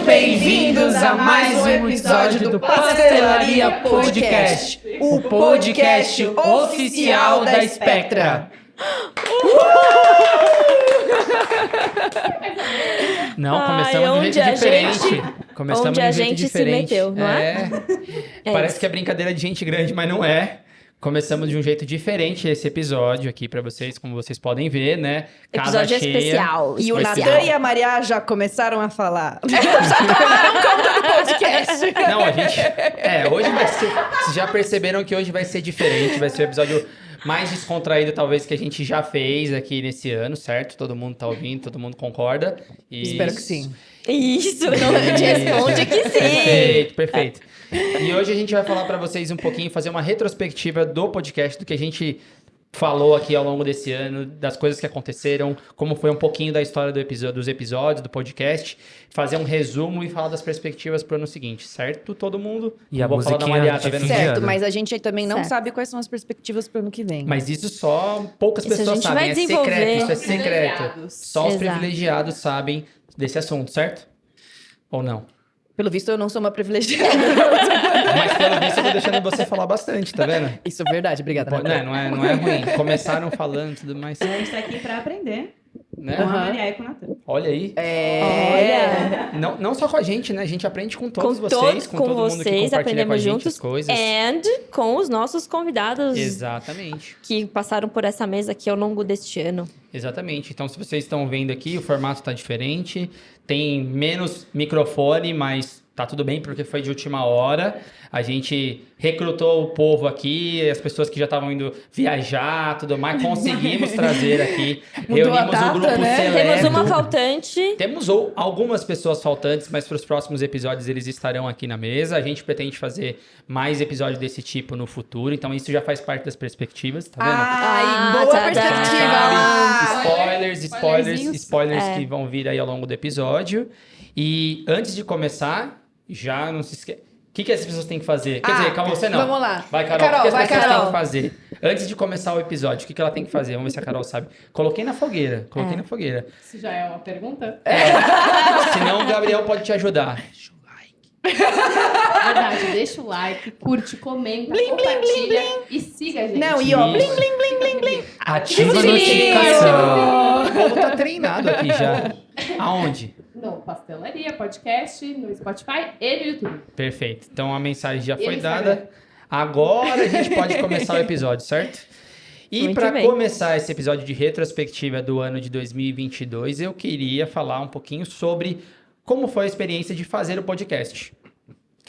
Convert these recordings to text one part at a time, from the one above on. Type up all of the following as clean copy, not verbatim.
bem-vindos a mais um episódio do Pastelaria Podcast, o podcast oficial da Spectra. Não, começamos de um jeito diferente. Começamos onde de um a jeito gente diferente. se meteu, não é? Parece que é brincadeira de gente grande, mas não é. Começamos de um jeito diferente esse episódio aqui pra vocês, como vocês podem ver, né? Casa Episódio cheia. especial. E o especial. Natan e a Maria já começaram a falar. Já tomaram conta do podcast. Não, a gente... hoje vai ser... Vocês já perceberam que hoje vai ser diferente. Vai ser o episódio mais descontraído, talvez, que a gente já fez aqui nesse ano, certo? Todo mundo tá ouvindo, todo mundo concorda. Espero que sim. Isso, não te responde que sim. Perfeito. E hoje a gente vai falar pra vocês um pouquinho, fazer uma retrospectiva do podcast, do que a gente falou aqui ao longo desse ano, das coisas que aconteceram, como foi um pouquinho da história dos episódios, do podcast, fazer um resumo e falar das perspectivas pro ano seguinte, certo? Todo mundo? E a Vou falar da musiquinha Maria, tá vendo? Certo, mas a gente também não Certo. sabe quais são as perspectivas pro ano que vem. Mas isso só poucas Isso a pessoas gente sabem, vai é desenvolver. secreto, isso é secreto. Privilegiados. Só os Exato. privilegiados sabem desse assunto, certo? Ou não? Pelo visto, eu não sou uma privilegiada. Mas pelo visto eu tô deixando você falar bastante, tá vendo? Isso é verdade, obrigada. Pô, Natan. não é ruim. Começaram falando e tudo mais. A gente tá aqui pra aprender Né? com a Maria e com o Natan. Olha aí. Olha, Não só com a gente, né? A gente aprende com todos com vocês, com todo mundo que vocês, compartilha com a aprendemos gente juntos. as coisas. And com os nossos convidados Exatamente. que passaram por essa mesa aqui ao longo deste ano. Exatamente. Então, se vocês estão vendo aqui, o formato tá diferente. Tem menos microfone, mas tá tudo bem, porque foi de última hora. A gente recrutou o povo aqui, as pessoas que já estavam indo viajar, tudo mais. Conseguimos trazer aqui. Mudou a Reunimos data, o grupo né? seleto. Temos uma faltante. Temos algumas pessoas faltantes, mas para os próximos episódios eles estarão aqui na mesa. A gente pretende fazer mais episódios desse tipo no futuro, então isso já faz parte das perspectivas, tá vendo? Ai, boa tá, tá. perspectiva. Sabe? Ah, Spoilers É. que vão vir aí ao longo do episódio. E antes de começar, já não se esquece. O que as pessoas têm que fazer? Quer dizer, calma, você não. Vamos lá. Vai, Carol. Carol, o que as vai, pessoas Carol. têm que fazer? Antes de começar o episódio, o que ela tem que fazer? Vamos ver se a Carol sabe. Coloquei na fogueira. Na fogueira. Isso já é uma pergunta? Senão o Gabriel pode te ajudar. Verdade, deixa o like, curte, comenta, compartilha e siga a gente. Não, e ó, Isso. blim, blim, blim, blim, blim. Ativa a Sininho! notificação. O povo tá treinado aqui já. Aonde? No Pastelaria Podcast, no Spotify e no YouTube. Perfeito. Então a mensagem já E foi no dada. Instagram. Agora a gente pode começar o episódio, certo? E Muito para bem. começar esse episódio de retrospectiva do ano de 2022, eu queria falar um pouquinho sobre como foi a experiência de fazer o podcast.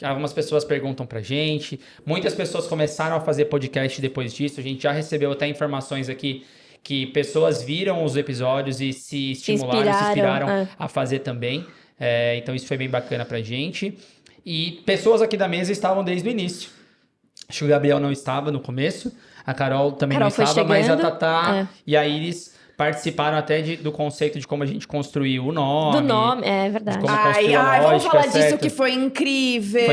Algumas pessoas perguntam pra gente, muitas pessoas começaram a fazer podcast depois disso, a gente já recebeu até informações aqui que pessoas viram os episódios e se estimularam, se inspiraram a fazer também. Então isso foi bem bacana pra gente. E pessoas aqui da mesa estavam desde o início. Acho que o Gabriel não estava no começo, a Carol também Carol não foi estava, mas a chegando, Tatá e a Iris participaram até do conceito de como a gente construiu o nome. Do nome, é verdade. Como Ai, construiu a vamos lógica, falar disso certo? que foi incrível.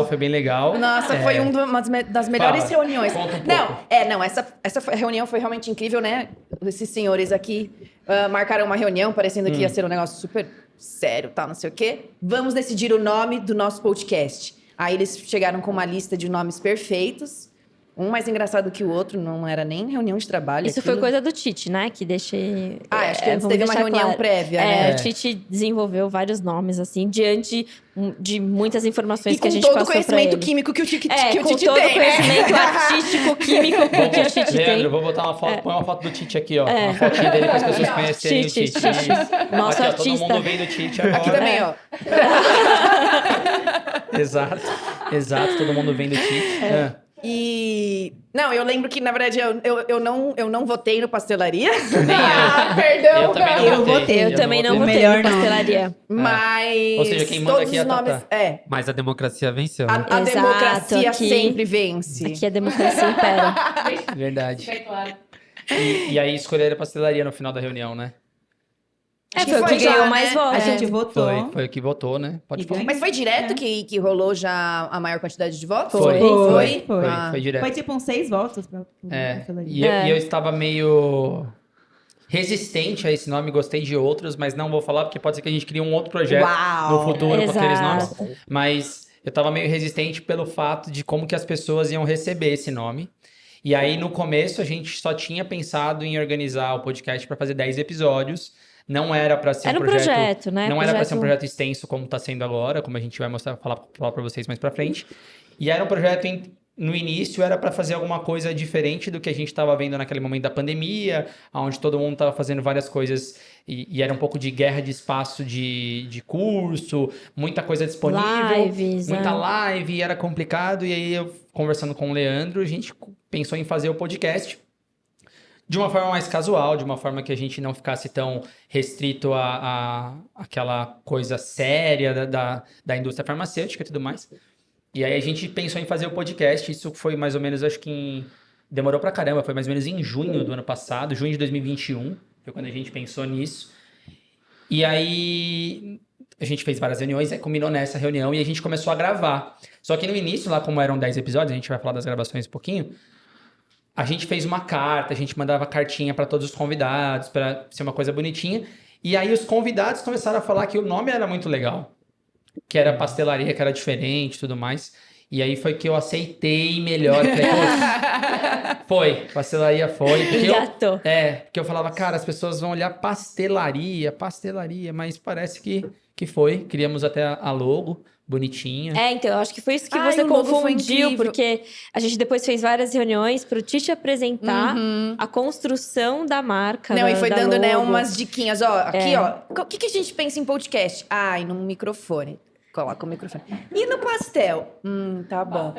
Foi bem legal. Nossa, foi uma das melhores Fala, reuniões. conta um pouco. Essa reunião foi realmente incrível, né? Esses senhores aqui marcaram uma reunião, parecendo que ia ser um negócio super sério, tal, não sei o quê. Vamos decidir o nome do nosso podcast. Aí eles chegaram com uma lista de nomes perfeitos. Um mais engraçado que o outro, não era nem reunião de trabalho. Isso foi coisa do Tite, né? Que deixei. Acho que antes vamos teve uma deixar reunião claro. prévia, né? O Tite desenvolveu vários nomes, assim, diante de muitas informações E que a com gente todo o passou pra conhecimento ele. químico que o Tite com tem. todo o né? conhecimento artístico, químico que o Tite Leandro, tem. vou botar uma foto, põe uma foto do Tite aqui, ó. Uma fotinha dele para as pessoas conhecerem o Tite, Tite. Tite. Nosso aqui, ó, todo artista. mundo vendo o Tite agora. Aqui também, ó. Exato, todo mundo vendo o Tite. E... Não, eu lembro que, na verdade, eu não votei no Pastelaria. Nem eu. Perdão, Eu também não cara. votei. Eu também não votei. votei Melhor na não. pastelaria. Mas Ou seja, quem manda todos aqui é os a nomes... Tatá. Mas a democracia venceu. né? A Exato, democracia aqui- sempre vence. Aqui a democracia impera. Verdade. Fica claro. E aí escolheram a pastelaria no final da reunião, né? É, que foi o foi que já, ganhou né? mais votos. A gente votou. Foi o que votou, né? Pode E falar. ganhou. Mas foi direto que rolou já a maior quantidade de votos? Foi. Foi? Foi. Ah. Foi direto. Foi tipo uns 6 votos pra É, pastelaria. e eu estava meio resistente a esse nome, gostei de outros, mas não vou falar porque pode ser que a gente crie um outro projeto Uau! no futuro com aqueles nomes. Exato. Mas eu tava meio resistente pelo fato de como que as pessoas iam receber esse nome. E aí, no começo, a gente só tinha pensado em organizar o podcast para fazer 10 episódios. Não era para ser Era um projeto, né? Não era para ser um projeto extenso como tá sendo agora, como a gente vai falar para vocês mais para frente. E era um projeto no início era para fazer alguma coisa diferente do que a gente estava vendo naquele momento da pandemia, onde todo mundo estava fazendo várias coisas e era um pouco de guerra de espaço de curso, muita coisa disponível, Lives, muita né? live, e era complicado. E aí, eu conversando com o Leandro, a gente pensou em fazer o podcast de uma forma mais casual, de uma forma que a gente não ficasse tão restrito a aquela coisa séria da indústria farmacêutica e tudo mais. E aí a gente pensou em fazer o podcast, isso foi mais ou menos, acho que demorou pra caramba, foi mais ou menos em junho do ano passado, junho de 2021, foi quando a gente pensou nisso. E aí a gente fez várias reuniões, combinou nessa reunião e a gente começou a gravar. Só que no início, lá como eram 10 episódios, a gente vai falar das gravações um pouquinho, a gente fez uma carta, a gente mandava cartinha pra todos os convidados, pra ser uma coisa bonitinha. E aí os convidados começaram a falar que o nome era muito legal. Que era pastelaria, que era diferente e tudo mais. E aí foi que eu aceitei melhor. Falei, foi, pastelaria foi. Engatou. Porque eu falava, cara, as pessoas vão olhar pastelaria, mas parece que foi. Criamos até a logo, bonitinha. Então, eu acho que foi isso que Ai, você o logo foi confundiu, incrível. porque a gente depois fez várias reuniões pro Tite apresentar a construção da marca. Não, e foi da dando, né, logo. umas diquinhas. Ó, aqui, ó. O que a gente pensa em podcast? Ai, num microfone. Coloca o microfone. E no pastel? Tá bom.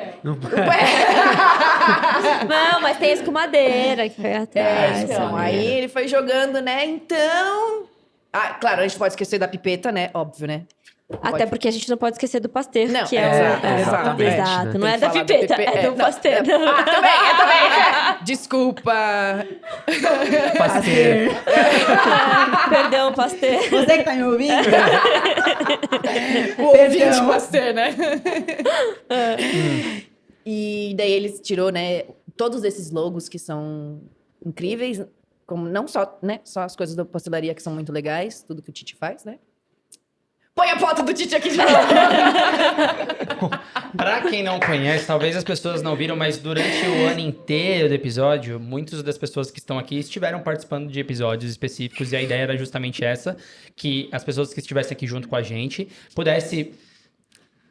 Não, mas tem escumadeira que foi atrás. Então, aí ele foi jogando, né? Então... Ah, claro, a gente pode esquecer da pipeta, né? Óbvio, né? Até porque a gente não pode esquecer do pastel, Não, que é exato. Exato. Não Tem é que da falar pipeta, pipe- é do não, pastel. Ah, também. Desculpa. Parceiro. Perdão, pastel. Você que tá me ouvindo? O ouvinte pasteur, né? E daí eles tirou, né, todos esses logos que são incríveis, como não só, né, só as coisas da pastelaria que são muito legais, tudo que o Tite faz, né? Põe a foto do Tite aqui de novo. Pra quem não conhece, talvez as pessoas não viram, mas durante o ano inteiro do episódio, muitas das pessoas que estão aqui estiveram participando de episódios específicos, e a ideia era justamente essa, que as pessoas que estivessem aqui junto com a gente pudessem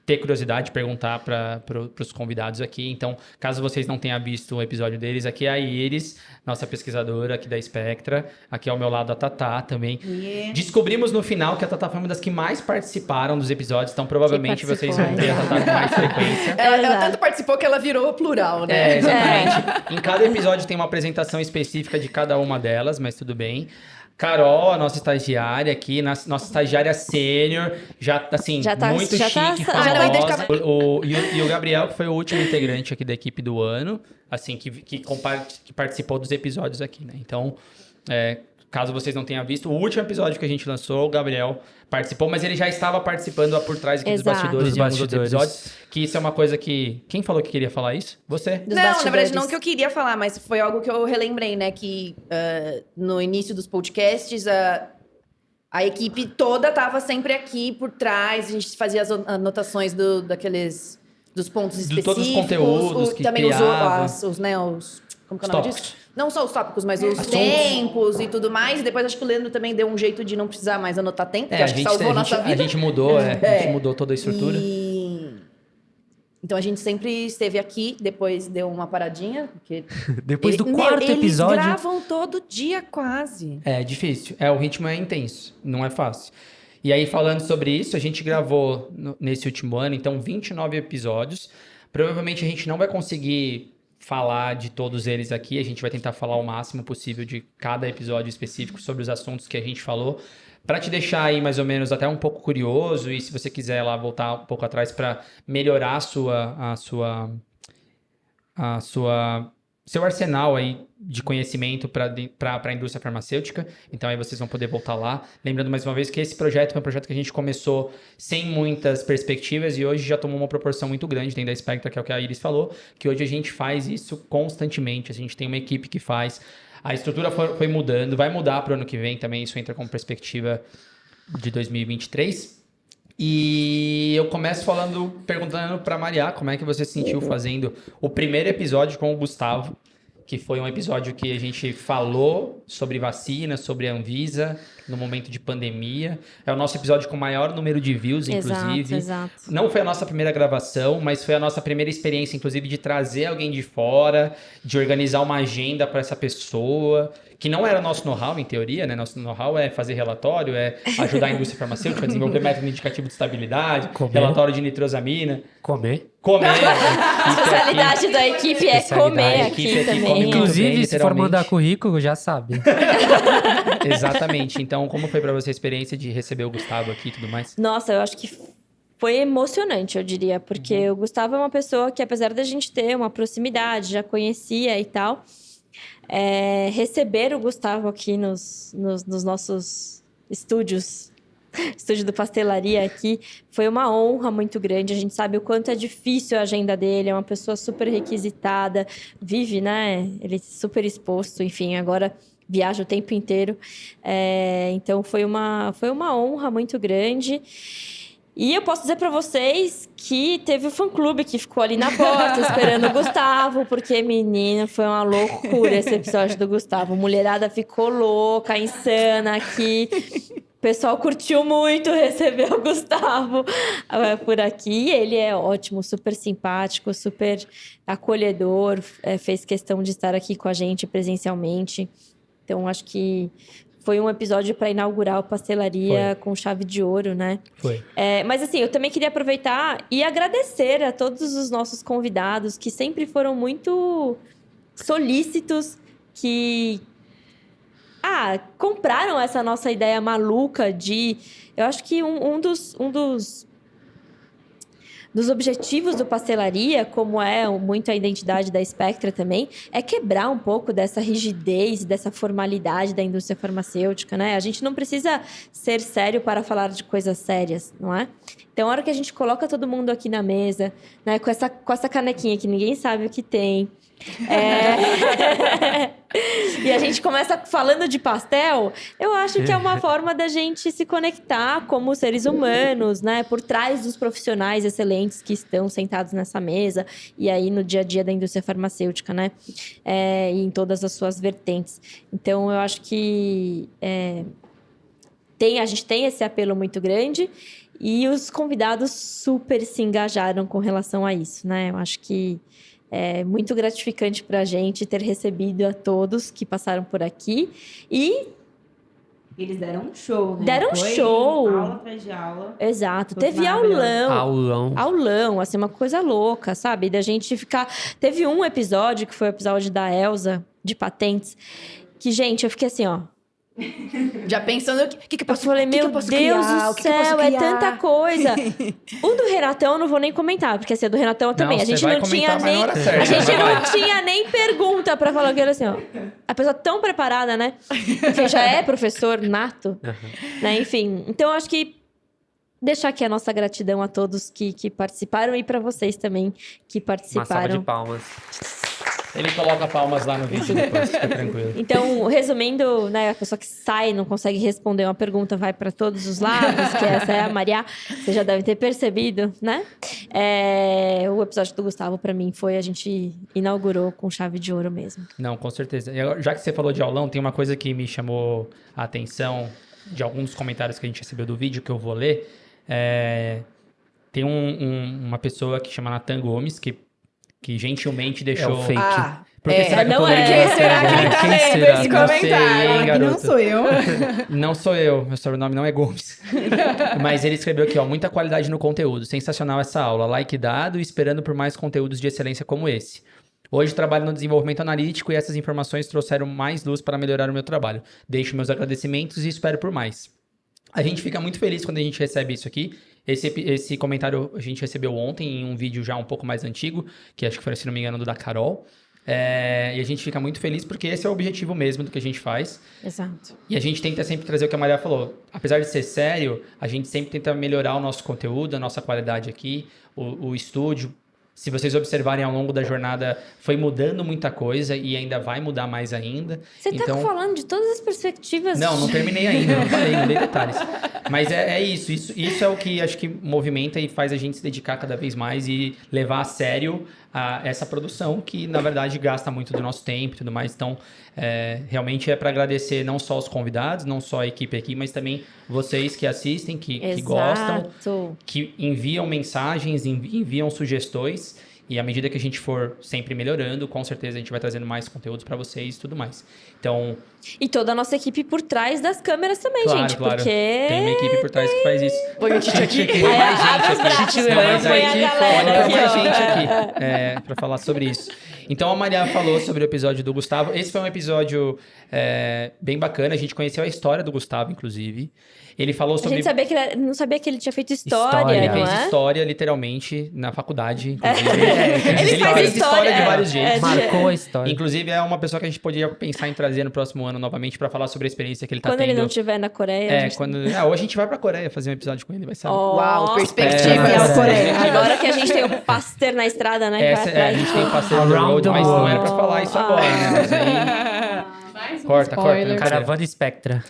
ter curiosidade de perguntar para os convidados aqui. Então, caso vocês não tenham visto o episódio deles, aqui é a Iris, nossa pesquisadora aqui da Spectra. Aqui ao meu lado a Tatá também. Descobrimos no final que a Tatá foi uma das que mais participaram dos episódios, então provavelmente vocês vão ter a Tatá com mais frequência. Ela tanto participou que ela virou plural, né? Exatamente. Em cada episódio tem uma apresentação específica de cada uma delas, mas tudo bem. Carol, a nossa estagiária aqui, nossa estagiária sênior, já, assim, muito chique, famosa. E o Gabriel, que foi o último integrante aqui da equipe do ano, assim, que participou dos episódios aqui, né? Então, caso vocês não tenham visto, o último episódio que a gente lançou, o Gabriel participou, mas ele já estava participando por trás aqui dos Exato. bastidores Dos em alguns outros bastidores. episódios, que isso é uma coisa que... Quem falou que queria falar isso? Você? Dos Não, na bastidores. verdade, não que eu queria falar, mas foi algo que eu relembrei, né? Que no início dos podcasts, a equipe toda tava sempre aqui por trás. A gente fazia as anotações dos pontos De específicos. todos os conteúdos que também criava. os como que é o nome Tópicos. disso? Não só os tópicos, mas os Assuntos. tempos e tudo mais. E depois acho que o Leandro também deu um jeito de não precisar mais anotar tempo, que acho que salvou a nossa vida. A gente mudou, a gente mudou toda a estrutura. Então a gente sempre esteve aqui, depois deu uma paradinha, porque Depois do quarto eles episódio. gravam todo dia quase. É difícil. O ritmo é intenso, não é fácil. E aí, falando sobre isso, a gente gravou nesse último ano, então, 29 episódios. Provavelmente a gente não vai conseguir falar de todos eles aqui. A gente vai tentar falar o máximo possível de cada episódio específico sobre os assuntos que a gente falou, para te deixar aí mais ou menos até um pouco curioso, e se você quiser lá voltar um pouco atrás para melhorar a sua seu arsenal aí de conhecimento para a indústria farmacêutica. Então aí vocês vão poder voltar lá. Lembrando mais uma vez que esse projeto foi um projeto que a gente começou sem muitas perspectivas e hoje já tomou uma proporção muito grande dentro da Spectra, que é o que a Iris falou, que hoje a gente faz isso constantemente. A gente tem uma equipe que faz. A estrutura foi mudando, vai mudar para o ano que vem também, isso entra como perspectiva de 2023. E eu começo perguntando para Maria, como é que você se sentiu fazendo o primeiro episódio com o Gustavo, que foi um episódio que a gente falou sobre vacina, sobre a Anvisa, no momento de pandemia. É o nosso episódio com o maior número de views, inclusive. Exato. Não foi a nossa primeira gravação, mas foi a nossa primeira experiência, inclusive, de trazer alguém de fora, de organizar uma agenda para essa pessoa, que não era nosso know-how, em teoria, né? Nosso know-how é fazer relatório, é ajudar a indústria farmacêutica a desenvolver método indicativo de estabilidade, relatório de nitrosamina. Comer. A especialidade da equipe é comer aqui também. Inclusive, se for mandar currículo, já sabe. Exatamente. Então, como foi pra você a experiência de receber o Gustavo aqui e tudo mais? Nossa, eu acho que foi emocionante, eu diria. Porque o Gustavo é uma pessoa que, apesar da gente ter uma proximidade, já conhecia e tal... receber o Gustavo aqui nos nossos estúdios, estúdio do Pastelaria aqui, foi uma honra muito grande. A gente sabe o quanto é difícil a agenda dele, é uma pessoa super requisitada, vive, né? Ele é super exposto, enfim, agora viaja o tempo inteiro. Então, foi uma honra muito grande. E eu posso dizer pra vocês que teve o fã-clube que ficou ali na porta esperando o Gustavo, porque, menina, foi uma loucura esse episódio do Gustavo. Mulherada ficou louca, insana aqui. O pessoal curtiu muito receber o Gustavo por aqui. Ele é ótimo, super simpático, super acolhedor. Fez questão de estar aqui com a gente presencialmente. Então, acho que... foi um episódio para inaugurar o Pastelaria com chave de ouro, né? Foi. Mas assim, eu também queria aproveitar e agradecer a todos os nossos convidados que sempre foram muito solícitos, que compraram essa nossa ideia maluca de... Eu acho que um dos objetivos do Pastelaria, como é muito a identidade da Spectra também, é quebrar um pouco dessa rigidez, dessa formalidade da indústria farmacêutica, né? A gente não precisa ser sério para falar de coisas sérias, não é? Então, a hora que a gente coloca todo mundo aqui na mesa, né, com essa canequinha que ninguém sabe o que tem, e a gente começa falando de pastel, eu acho que é uma forma da gente se conectar como seres humanos, né? Por trás dos profissionais excelentes que estão sentados nessa mesa e aí no dia a dia da indústria farmacêutica, né? E em todas as suas vertentes. Então, eu acho que a gente tem esse apelo muito grande e os convidados super se engajaram com relação a isso, né? Eu acho que é muito gratificante para a gente ter recebido a todos que passaram por aqui. E eles deram um show, né? Deram um show. Aula atrás de aula. Exato. Foi Teve aulão. Aulão, assim, uma coisa louca, sabe? Da gente ficar... Teve um episódio, que foi o episódio da Elsa, de patentes, que, gente, eu fiquei assim, ó... Já pensando o que eu posso Eu falei, meu Deus do céu, é tanta coisa. O do Renatão eu não vou nem comentar, porque esse é do Renatão também. A gente não tinha nem... A gente não tinha nem pergunta pra falar que era assim, ó. A pessoa tão preparada, né? Que já é professor nato, né? Enfim, então eu acho que deixar aqui a nossa gratidão a todos que participaram e pra vocês também que participaram. Uma salva de palmas. Ele coloca palmas lá no vídeo depois, fica tranquilo. Então, resumindo, né, a pessoa que sai não consegue responder uma pergunta vai para todos os lados, que essa é a Maria, você já deve ter percebido, né? O episódio do Gustavo, para mim, a gente inaugurou com chave de ouro mesmo. Não, com certeza. E agora, já que você falou de aulão, tem uma coisa que me chamou a atenção de alguns dos comentários que a gente recebeu do vídeo, que eu vou ler. Tem uma pessoa que chama Natan Gomes, que gentilmente deixou... É o fake. Por que será que não eu tô lendo? Quem será que ele tá Quem lendo será? esse Não sei, comentário? hein, Que garoto? não sou eu. Não sou eu, meu sobrenome não é Gomes. Mas ele escreveu aqui, ó, muita qualidade no conteúdo, sensacional essa aula, like dado e esperando por mais conteúdos de excelência como esse. Hoje trabalho no desenvolvimento analítico e essas informações trouxeram mais luz para melhorar o meu trabalho. Deixo meus agradecimentos e espero por mais. A gente fica muito feliz quando a gente recebe isso aqui. Esse comentário a gente recebeu ontem em um vídeo já um pouco mais antigo, que acho que foi, se não me engano, do da Carol. E a gente fica muito feliz porque esse é o objetivo mesmo do que a gente faz. Exato. E a gente tenta sempre trazer o que a Maria falou. Apesar de ser sério, a gente sempre tenta melhorar o nosso conteúdo, a nossa qualidade aqui, o estúdio. Se vocês observarem ao longo da jornada, foi mudando muita coisa e ainda vai mudar mais ainda. Você tá falando de todas as perspectivas. Não terminei ainda, não falei, não dei detalhes. Mas é isso. Isso é o que acho que movimenta e faz a gente se dedicar cada vez mais e levar a sério essa produção, que na verdade gasta muito do nosso tempo e tudo mais. Então, realmente é para agradecer não só os convidados, não só a equipe aqui, mas também vocês que assistem, que gostam, que enviam mensagens, enviam sugestões. E à medida que a gente for sempre melhorando, com certeza a gente vai trazendo mais conteúdos para vocês e tudo mais. Então... E toda a nossa equipe por trás das câmeras também, claro, gente. Claro. Porque... Tem uma equipe por trás que faz isso. Põe o Tite aqui. Tem mais gente aqui. Põe mais gente aqui. Para falar sobre isso. Então a Maria falou sobre o episódio do Gustavo. Esse foi um episódio bem bacana. A gente conheceu a história do Gustavo, inclusive. Ele falou sobre... A gente não sabia que ele tinha feito história, Ele não fez história, literalmente, na faculdade, inclusive. Ele faz fez história de vários jeitos. Marcou a história. Inclusive, é uma pessoa que a gente poderia pensar em trazer no próximo ano novamente para falar sobre a experiência que ele tá quando tendo. Quando ele não estiver na Coreia. Ou a gente vai pra Coreia fazer um episódio com ele, vai saber. Uau, perspectiva na Coreia. Agora que a gente tem o Pasteur na estrada, né? A gente tem o Pasteur on the road, mas não era pra falar isso agora, né? Mas aí... Corta. Caravana Spectra.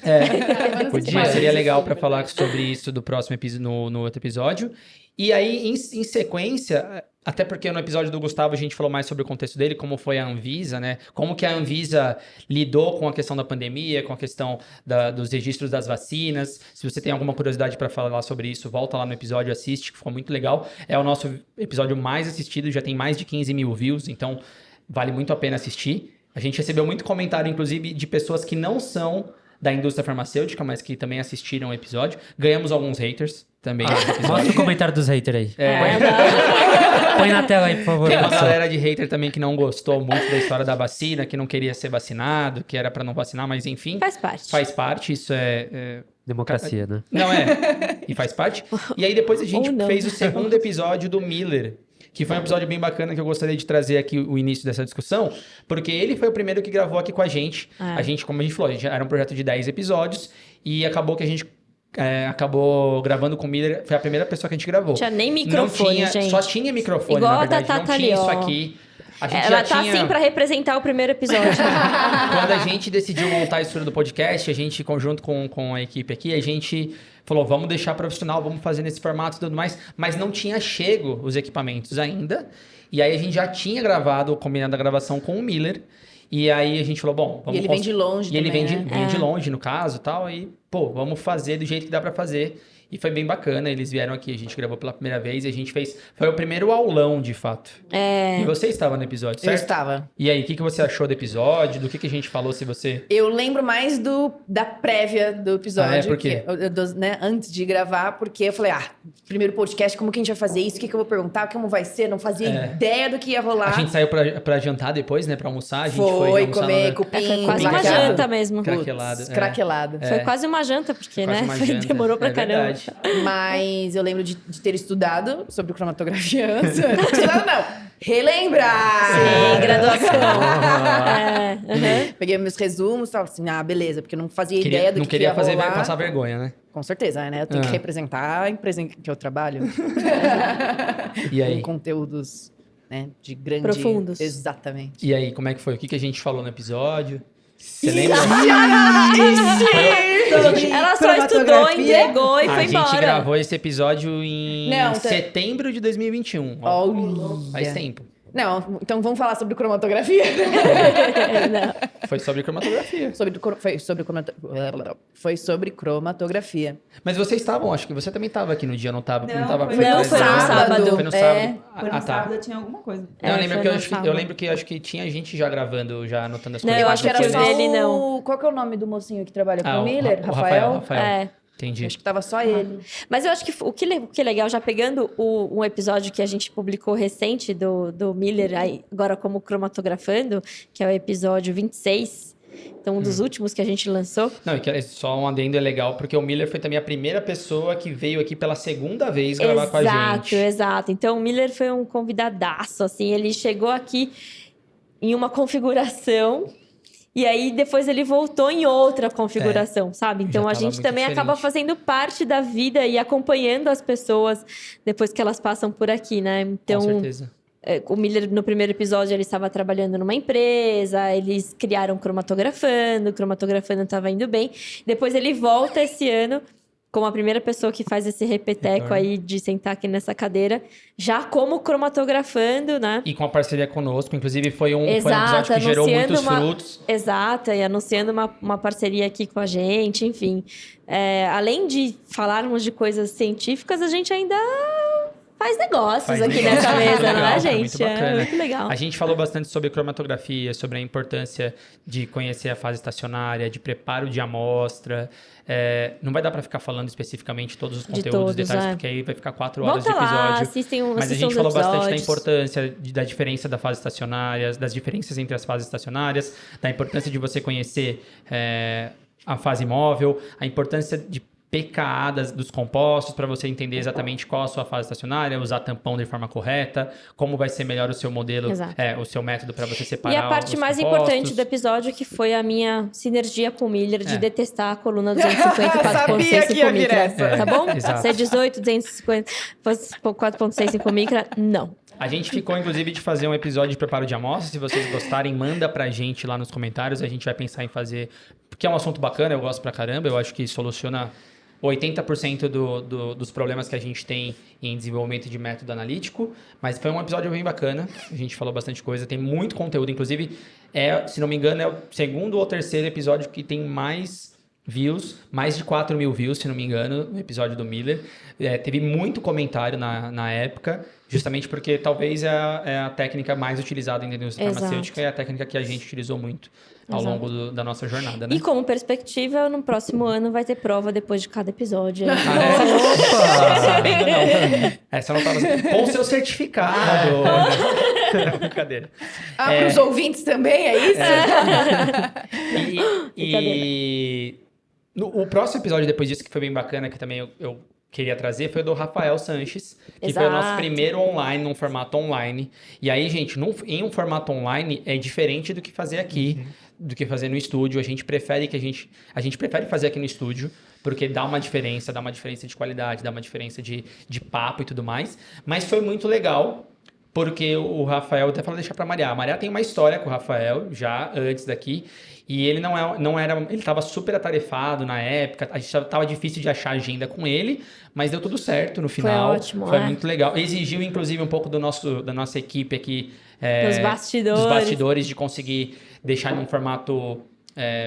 Seria legal para falar sobre isso do próximo episódio, no outro episódio. E aí, em sequência, até porque no episódio do Gustavo a gente falou mais sobre o contexto dele, como foi a Anvisa, né? Como que a Anvisa lidou com a questão da pandemia, com a questão dos registros das vacinas. Se você tem alguma curiosidade para falar sobre isso, volta lá no episódio, assiste, que ficou muito legal. É o nosso episódio mais assistido, já tem mais de 15 mil views, então vale muito a pena assistir. A gente recebeu muito comentário, inclusive, de pessoas que não são da indústria farmacêutica, mas que também assistiram o episódio. Ganhamos alguns haters também. Mostra o comentário dos haters aí. Põe na tela aí, por favor. Tem uma galera de hater também que não gostou muito da história da vacina, que não queria ser vacinado, que era pra não vacinar, mas enfim. Faz parte. Faz parte, isso é... Democracia, né? Não é. E faz parte. E aí depois a gente fez o segundo episódio do Miller, que foi um episódio bem bacana que eu gostaria de trazer aqui o início dessa discussão, porque ele foi o primeiro que gravou aqui com a gente. A gente, como a gente falou, era um projeto de 10 episódios e acabou que a gente acabou gravando com o Miller, foi a primeira pessoa que a gente gravou. Não tinha nem microfone, gente. Só tinha microfone, igual na verdade, a Tata não tinha ali, isso aqui. Ela tá assim pra representar o primeiro episódio. Quando a gente decidiu montar a estrutura do podcast, a gente, conjunto com a equipe aqui, a gente falou, vamos deixar profissional, vamos fazer nesse formato e tudo mais, mas não tinha chego os equipamentos ainda, e aí a gente já tinha gravado, combinado a gravação com o Miller, e aí a gente falou, bom, vamos... E ele vem de longe também, ele vem de longe, no caso, e tal, e, vamos fazer do jeito que dá pra fazer. E foi bem bacana, eles vieram aqui, a gente gravou pela primeira vez e a gente fez... Foi o primeiro aulão, de fato. E você estava no episódio, certo? Eu estava. E aí, o que você achou do episódio? Do que a gente falou, se você... Eu lembro mais da prévia do episódio. Por quê? Né, antes de gravar, porque eu falei, primeiro podcast, como que a gente vai fazer isso? O que eu vou perguntar? Como vai ser? Não fazia ideia do que ia rolar. A gente saiu pra jantar depois, né? Pra almoçar. A gente foi comer cupim. Foi quase uma janta mesmo. Craquelado. Craquelado. Foi quase uma janta, porque, né? Demorou pra caramba. Verdade. Mas eu lembro de ter estudado sobre cromatografia antes. Estudado não. Relembrar! Sim, graduação. Peguei meus resumos e tal, assim, beleza, porque eu não fazia ideia do que ia rolar. Não queria passar vergonha, né? Com certeza, né? Eu tenho que representar a empresa que eu trabalho. E aí? Com conteúdos, né, de grande... Profundos. Exatamente. E aí, como é que foi? O que a gente falou no episódio? Você lembra? Ela só estudou, entregou e foi embora. A gente gravou esse episódio em setembro de 2021. Faz tempo. Não, então vamos falar sobre cromatografia. Foi sobre cromatografia. Foi sobre cromatografia. Mas vocês estavam, acho que você também estava aqui no dia, não estava? Foi no sábado. Foi no sábado. Foi no sábado, tinha alguma coisa. Eu lembro que acho que tinha gente já gravando, já anotando as coisas. Não, eu acho que era só ele, não. Qual que é o nome do mocinho que trabalha com o Miller? Rafael. Entendi. Acho que tava só ele. Mas eu acho que o que é legal, já pegando um episódio que a gente publicou recente do Miller, agora como cromatografando, que é o episódio 26. Então, um dos últimos que a gente lançou. Não, e que só um adendo é legal, porque o Miller foi também a primeira pessoa que veio aqui pela segunda vez gravar com a gente. Exato. Então, o Miller foi um convidadaço, assim, ele chegou aqui... em uma configuração. E aí, depois ele voltou em outra configuração, sabe? Então, Já a tava gente muito também acaba diferente. fazendo parte da vida e acompanhando as pessoas depois que elas passam por aqui, né? Então, Com certeza. o Miller, no primeiro episódio, ele estava trabalhando numa empresa, eles criaram o cromatografando estava indo bem. Depois ele volta esse ano como a primeira pessoa que faz esse repeteco Retorno. aí de sentar aqui nessa cadeira, já como cromatografando, né? E com a parceria conosco, inclusive foi um Exato, episódio que gerou anunciando muitos uma- frutos. Exato, e anunciando uma parceria aqui com a gente, enfim. Além de falarmos de coisas científicas, a gente ainda faz negócios Faz aqui negócio. nessa mesa, não Legal, é, foi gente? muito bacana. Muito legal. A gente falou bastante sobre cromatografia, sobre a importância de conhecer a fase estacionária, de preparo de amostra. Não vai dar para ficar falando especificamente todos os De conteúdos, todos, detalhes, é. porque aí vai ficar 4 horas Volta de episódio. lá, assistam Mas a assistam gente os falou bastante da episódios. importância, da diferença da fase estacionária, das diferenças entre as fases estacionárias, da importância de você conhecer a fase móvel, a importância de PKA dos compostos para você entender exatamente qual a sua fase estacionária, usar tampão de forma correta, como vai ser melhor o seu modelo, Exato. O seu método para você separar E a parte os mais compostos. importante do episódio, que foi a minha sinergia com o Miller de É. detestar a coluna 250 Sabia 4.6 que ia 5 vir micra. essa. Tá bom? Exato. C18, 250, 4.6 5 micra, não. A gente ficou, inclusive, de fazer um episódio de preparo de amostra. Se vocês gostarem, manda pra gente lá nos comentários. A gente vai pensar em fazer... Porque é um assunto bacana, eu gosto pra caramba. Eu acho que soluciona 80% dos problemas que a gente tem em desenvolvimento de método analítico. Mas foi um episódio bem bacana. A gente falou bastante coisa. Tem muito conteúdo. Inclusive, se não me engano, é o segundo ou terceiro episódio que tem mais views, mais de 4 mil views, se não me engano, no episódio do Miller. Teve muito comentário na época, justamente porque talvez é a técnica mais utilizada em indústria Exato. farmacêutica e a técnica que a gente utilizou muito ao Exato. longo da nossa jornada, né? E como perspectiva, no próximo ano vai ter prova depois de cada episódio. Sabendo não. Essa não tava... Com o seu certificado. Brincadeira. Para os ouvintes também, é isso? O próximo episódio depois disso, que foi bem bacana, que também eu queria trazer, foi o do Rafael Sanches, que foi o nosso Exato. primeiro online, num formato online. E aí, gente, em um formato online é diferente do que fazer aqui, do que fazer no estúdio. A gente prefere fazer aqui no estúdio, porque dá uma diferença de qualidade, dá uma diferença de papo e tudo mais. Mas foi muito legal. Porque o Rafael, até falou deixar pra Maria. A Maria tem uma história com o Rafael, já antes daqui. E ele não era... Ele tava super atarefado na época. A gente tava difícil de achar agenda com ele. Mas deu tudo certo no final. ótimo, Foi é. muito legal. Exigiu, inclusive, um pouco da nossa equipe aqui. Dos bastidores. Dos bastidores, de conseguir deixar em um formato...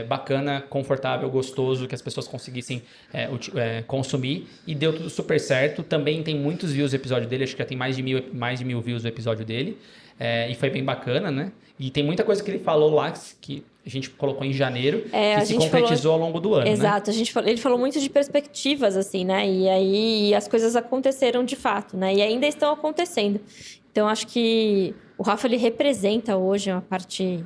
bacana, confortável, gostoso, que as pessoas conseguissem consumir, e deu tudo super certo. Também tem muitos views o episódio dele, acho que já tem mais de 1.000 views o episódio dele, e foi bem bacana, né? E tem muita coisa que ele falou lá que a gente colocou em janeiro, a que se gente concretizou ao longo do ano, Exato, ele falou muito de perspectivas, assim, né? E aí as coisas aconteceram de fato, né? E ainda estão acontecendo. Então, acho que o Rafa, ele representa hoje uma parte...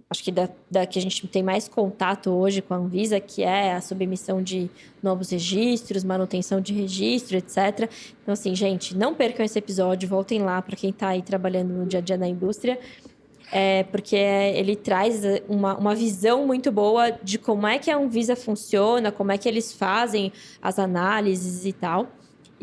Acho que da que a gente tem mais contato hoje com a Anvisa, que é a submissão de novos registros, manutenção de registro, etc. Então, assim, gente, não percam esse episódio, voltem lá para quem está aí trabalhando no dia a dia da indústria, porque ele traz uma visão muito boa de como é que a Anvisa funciona, como é que eles fazem as análises e tal.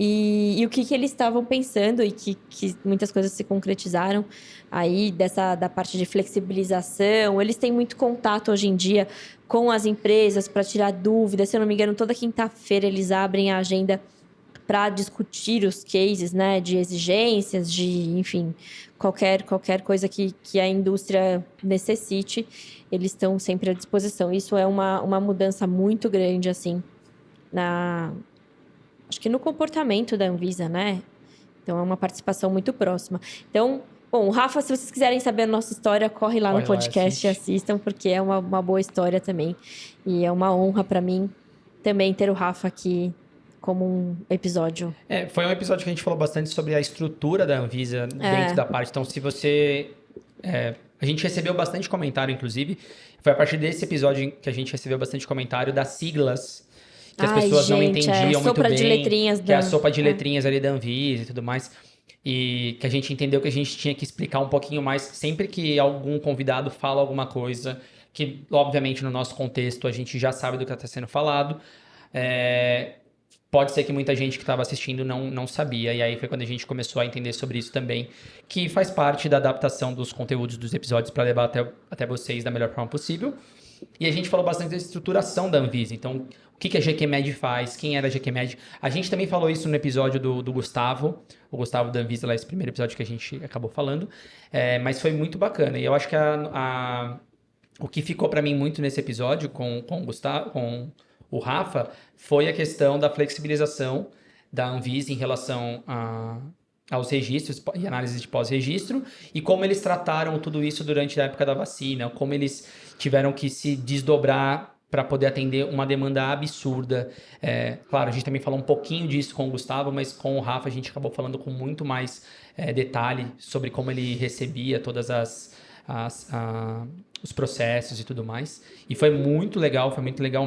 E o que eles estavam pensando e que muitas coisas se concretizaram aí da parte de flexibilização. Eles têm muito contato hoje em dia com as empresas para tirar dúvidas. Se eu não me engano, toda quinta-feira eles abrem a agenda para discutir os cases, né, de exigências, enfim, qualquer coisa que a indústria necessite, eles estão sempre à disposição. Isso é uma mudança muito grande, assim, acho que no comportamento da Anvisa, né? Então, é uma participação muito próxima. Então, bom, Rafa, se vocês quiserem saber a nossa história, corre lá no podcast e assistam, porque é uma boa história também. E é uma honra para mim também ter o Rafa aqui como um episódio. Foi um episódio que a gente falou bastante sobre a estrutura da Anvisa dentro da parte. Então, se você... a gente recebeu bastante comentário, inclusive. Foi a partir desse episódio que a gente recebeu bastante comentário das siglas que as pessoas não entendiam muito sopa bem. de letrinhas que é a sopa de letrinhas ali da Anvisa e tudo mais. e que a gente entendeu que a gente tinha que explicar um pouquinho mais sempre que algum convidado fala alguma coisa, que obviamente no nosso contexto a gente já sabe do que está sendo falado. Pode ser que muita gente que estava assistindo não sabia, e aí foi quando a gente começou a entender sobre isso também, que faz parte da adaptação dos conteúdos dos episódios para levar até vocês da melhor forma possível. E a gente falou bastante da estruturação da Anvisa, então o que a GQMed faz, quem era a GQMed. A gente também falou isso no episódio do Gustavo, o Gustavo da Anvisa, lá, esse primeiro episódio que a gente acabou falando, mas foi muito bacana, e eu acho que o que ficou para mim muito nesse episódio com o Gustavo, com o Rafa, foi a questão da flexibilização da Anvisa em relação aos registros e análise de pós-registro, e como eles trataram tudo isso durante a época da vacina, como eles tiveram que se desdobrar para poder atender uma demanda absurda. Claro, a gente também falou um pouquinho disso com o Gustavo, mas com o Rafa a gente acabou falando com muito mais detalhe sobre como ele recebia todas os processos e tudo mais. E foi muito legal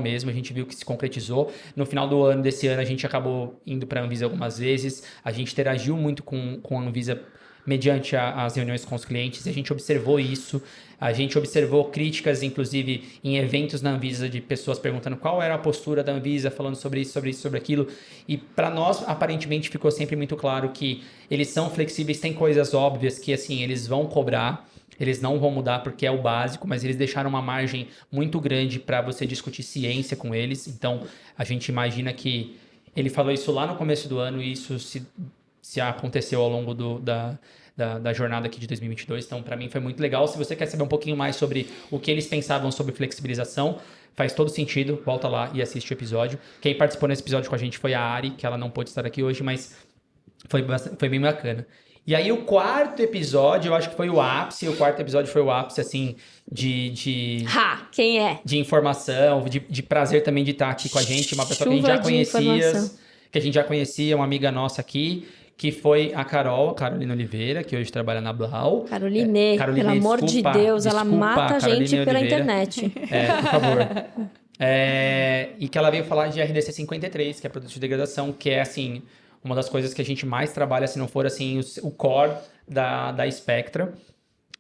mesmo. A gente viu que se concretizou. No final desse ano, a gente acabou indo para a Anvisa algumas vezes. A gente interagiu muito com a Anvisa mediante as reuniões com os clientes. E a gente observou isso. A gente observou críticas, inclusive, em eventos na Anvisa, de pessoas perguntando qual era a postura da Anvisa, falando sobre isso, sobre aquilo. E para nós, aparentemente, ficou sempre muito claro que eles são flexíveis. Tem coisas óbvias que, assim, eles vão cobrar. Eles não vão mudar porque é o básico, mas eles deixaram uma margem muito grande para você discutir ciência com eles. Então, a gente imagina que ele falou isso lá no começo do ano e isso se aconteceu ao longo da jornada aqui de 2022. Então, para mim, foi muito legal. Se você quer saber um pouquinho mais sobre o que eles pensavam sobre flexibilização, faz todo sentido. Volta lá e assiste o episódio. Quem participou nesse episódio com a gente foi a Ari, que ela não pôde estar aqui hoje, mas foi bem bacana. E aí o quarto episódio, eu acho que foi o ápice. O quarto episódio foi o ápice, assim, quem é? de informação, de prazer também de estar aqui com a gente. Uma pessoa que a gente já conhecia, uma amiga nossa aqui, que foi a Carolina Oliveira, que hoje trabalha na Blau. Caroline, pelo amor de Deus, ela mata a gente pela internet. Por favor. E que ela veio falar de RDC 53, que é produto de degradação, que é, assim, uma das coisas que a gente mais trabalha, se não for, assim, o core da Spectra.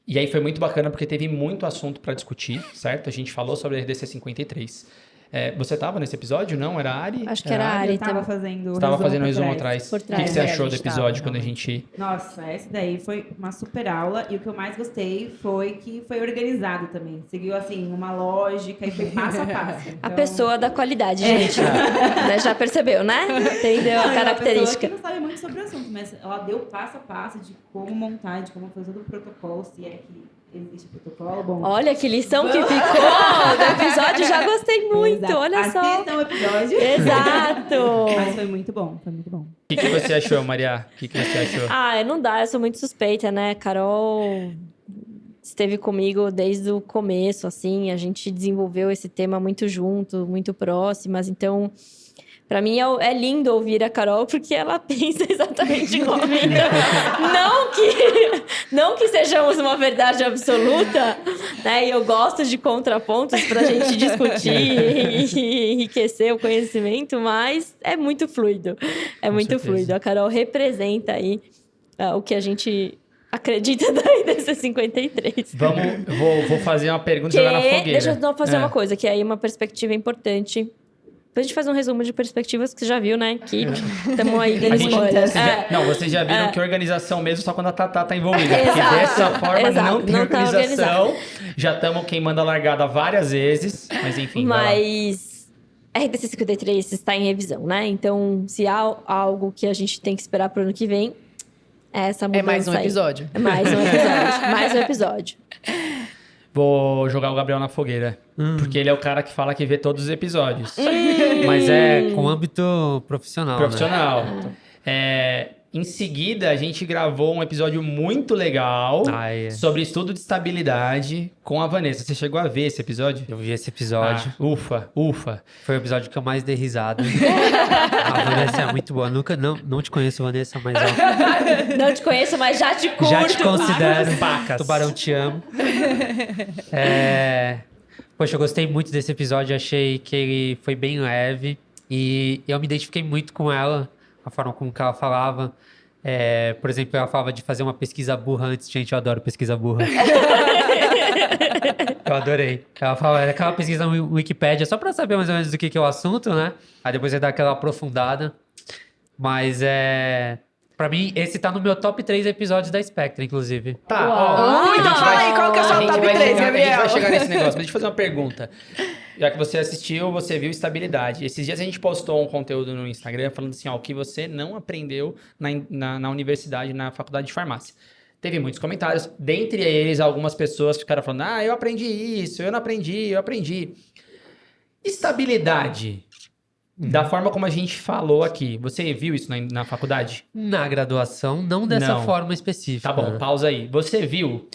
E aí foi muito bacana, porque teve muito assunto para discutir, certo? A gente falou sobre a RDC 53. Você estava nesse episódio, não? Era a Ari? Acho que era a Ari. Eu tava fazendo o resumo atrás. Por O trás. que você achou do episódio quando a gente... Nossa, essa daí foi uma super aula. E o que eu mais gostei foi que foi organizado também. Seguiu, assim, uma lógica e foi passo a passo. A pessoa da qualidade, gente. Né, já percebeu, né? Entendeu a característica. A pessoa que não sabe muito sobre o assunto, mas ela deu passo a passo de como montar, de como fazer todo o protocolo, se é que existe protocolo. Bom, olha que lição que ficou do episódio, já gostei muito, exato. olha só. Assistam o episódio. Exato. Mas foi muito bom, foi muito bom. O que você achou, Maria? O que você achou? Não dá, eu sou muito suspeita, né? Carol esteve comigo desde o começo, assim, a gente desenvolveu esse tema muito junto, muito próximas, então... Pra mim é lindo ouvir a Carol, porque ela pensa exatamente igual a mim. Não que sejamos uma verdade absoluta, né? E eu gosto de contrapontos pra gente discutir e enriquecer o conhecimento, mas é muito fluido. Fluido. A Carol representa aí o que a gente acredita daí desse 53. Vou fazer uma pergunta lá na fogueira. Deixa eu fazer uma coisa, que aí é uma perspectiva importante. Depois a gente faz um resumo de perspectivas que você já viu, né? Que estamos aí dando spoilers. Vocês já viram que organização mesmo só quando a Tatá tá envolvida. Porque dessa forma não tem organização. Já estamos queimando a largada várias vezes. Mas enfim, Mas RDC 53 está em revisão, né? Então, se há algo que a gente tem que esperar pro ano que vem, é essa mudança. É mais um episódio. É mais um episódio. Mais um episódio. Vou jogar o Gabriel na fogueira. Porque ele é o cara que fala que vê todos os episódios. Mas é com âmbito profissional. Né? Em seguida, a gente gravou um episódio muito legal sobre estudo de estabilidade com a Vanessa. Você chegou a ver esse episódio? Eu vi esse episódio. Ufa. Foi o episódio que eu mais dei risada. A Vanessa é muito boa. Não te conheço, Vanessa, mas... Não te conheço, mas já te curto. Já te considero. Pacas. Tubarão, te amo. Poxa, eu gostei muito desse episódio. Achei que ele foi bem leve. E eu me identifiquei muito com ela. A forma como que ela falava. Por exemplo, ela falava de fazer uma pesquisa burra antes. Gente, eu adoro pesquisa burra. Eu adorei. Ela fala aquela pesquisa no Wikipédia só pra saber mais ou menos do que é o assunto, né? Aí depois você dá aquela aprofundada. Mas pra mim, esse tá no meu top 3 episódios da Spectra, inclusive. Tá, Ó, então fala aí, qual que é o seu top 3, A gente Gabriel? vai chegar nesse negócio, mas deixa eu fazer uma pergunta. Já que você assistiu, você viu estabilidade. Esses dias a gente postou um conteúdo no Instagram falando assim, ó, o que você não aprendeu na universidade, na faculdade de farmácia. Teve muitos comentários, dentre eles algumas pessoas ficaram falando, eu aprendi isso, eu não aprendi, eu aprendi. Estabilidade, da forma como a gente falou aqui, você viu isso na faculdade? Na graduação, não dessa Não. forma específica. Tá bom, pausa aí. Você viu?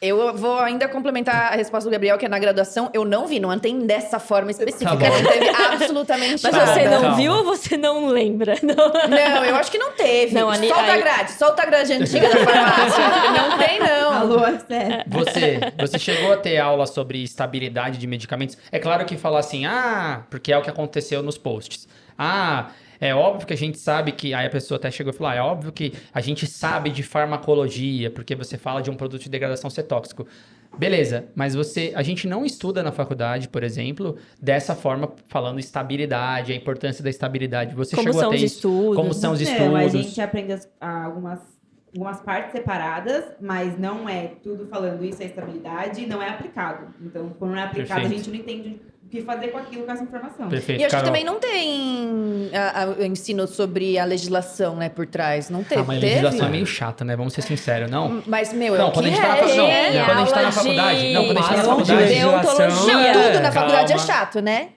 Eu vou ainda complementar a resposta do Gabriel, que é na graduação, eu não vi, não tem dessa forma específica, Tá bom. não teve absolutamente Mas nada. você não calma. viu ou você não lembra? Não. Não, eu acho que não teve. Não, ali- solta a aí- grade, solta a grade antiga da farmácia. Não tem, não. Alô, é sério. Você chegou a ter aula sobre estabilidade de medicamentos? É claro que falar assim, porque é o que aconteceu nos posts. É óbvio que a gente sabe que... Aí a pessoa até chegou e falou, é óbvio que a gente sabe de farmacologia, porque você fala de um produto de degradação ser tóxico. Beleza, mas a gente não estuda na faculdade, por exemplo, dessa forma, falando estabilidade, a importância da estabilidade. Você Como chegou são a ter os isso? estudos? Como são os Não, a estudos? gente aprende algumas partes separadas, mas não é tudo falando isso é estabilidade, não é aplicado. Então, quando não é aplicado, Perfeito. a gente não entende o que fazer com aquilo, com essa informação. Perfeito, E eu acho que Carol. também não tem o ensino sobre a legislação, né, por trás. Não teve? Mas a Teve? legislação é meio chata, né? Vamos ser sinceros, não? Mas, meu, Não, é o quando a que gente tá na é, faculdade. gente. Não, quando a gente tá na aula de- faculdade. Não, quando a gente tá na Aula de faculdade. legislação. Deontologia. Não, tudo na faculdade é Calma. chato, né?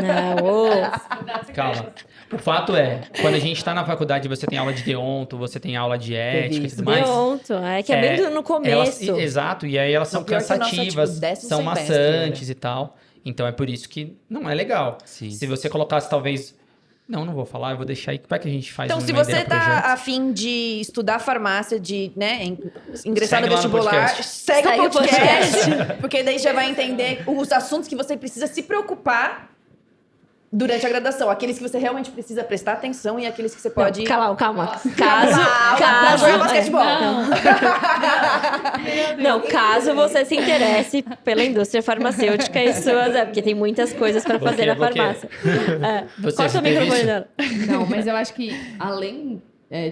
Não, ô. Calma. O fato é, quando a gente tá na faculdade, você tem aula de deonto, você tem aula de ética e isso. tudo mais. Deonto. É que é bem no começo. Exato, e aí elas são Não, pior que a nossa, cansativas, tipo, 10º são semestre, maçantes e tal. Então é por isso que não é legal. Sim. Se você colocasse talvez... Não vou falar, eu vou deixar aí. Como é que a gente faz Então, uma se ideia você projeto? tá afim de estudar farmácia, de, né, ingressar Segue no lá no vestibular, podcast. segue o o podcast, porque daí já vai entender os assuntos que você precisa se preocupar durante a graduação. Aqueles que você realmente precisa prestar atenção e aqueles que você pode... Calma. Caso. Não, jogar basquetebol. Não, caso você se interesse pela indústria farmacêutica e suas. Porque tem muitas coisas para Vou fazer quê, na vou quê? farmácia. Você Corta o teve microfone isso? dela. Não, mas eu acho que além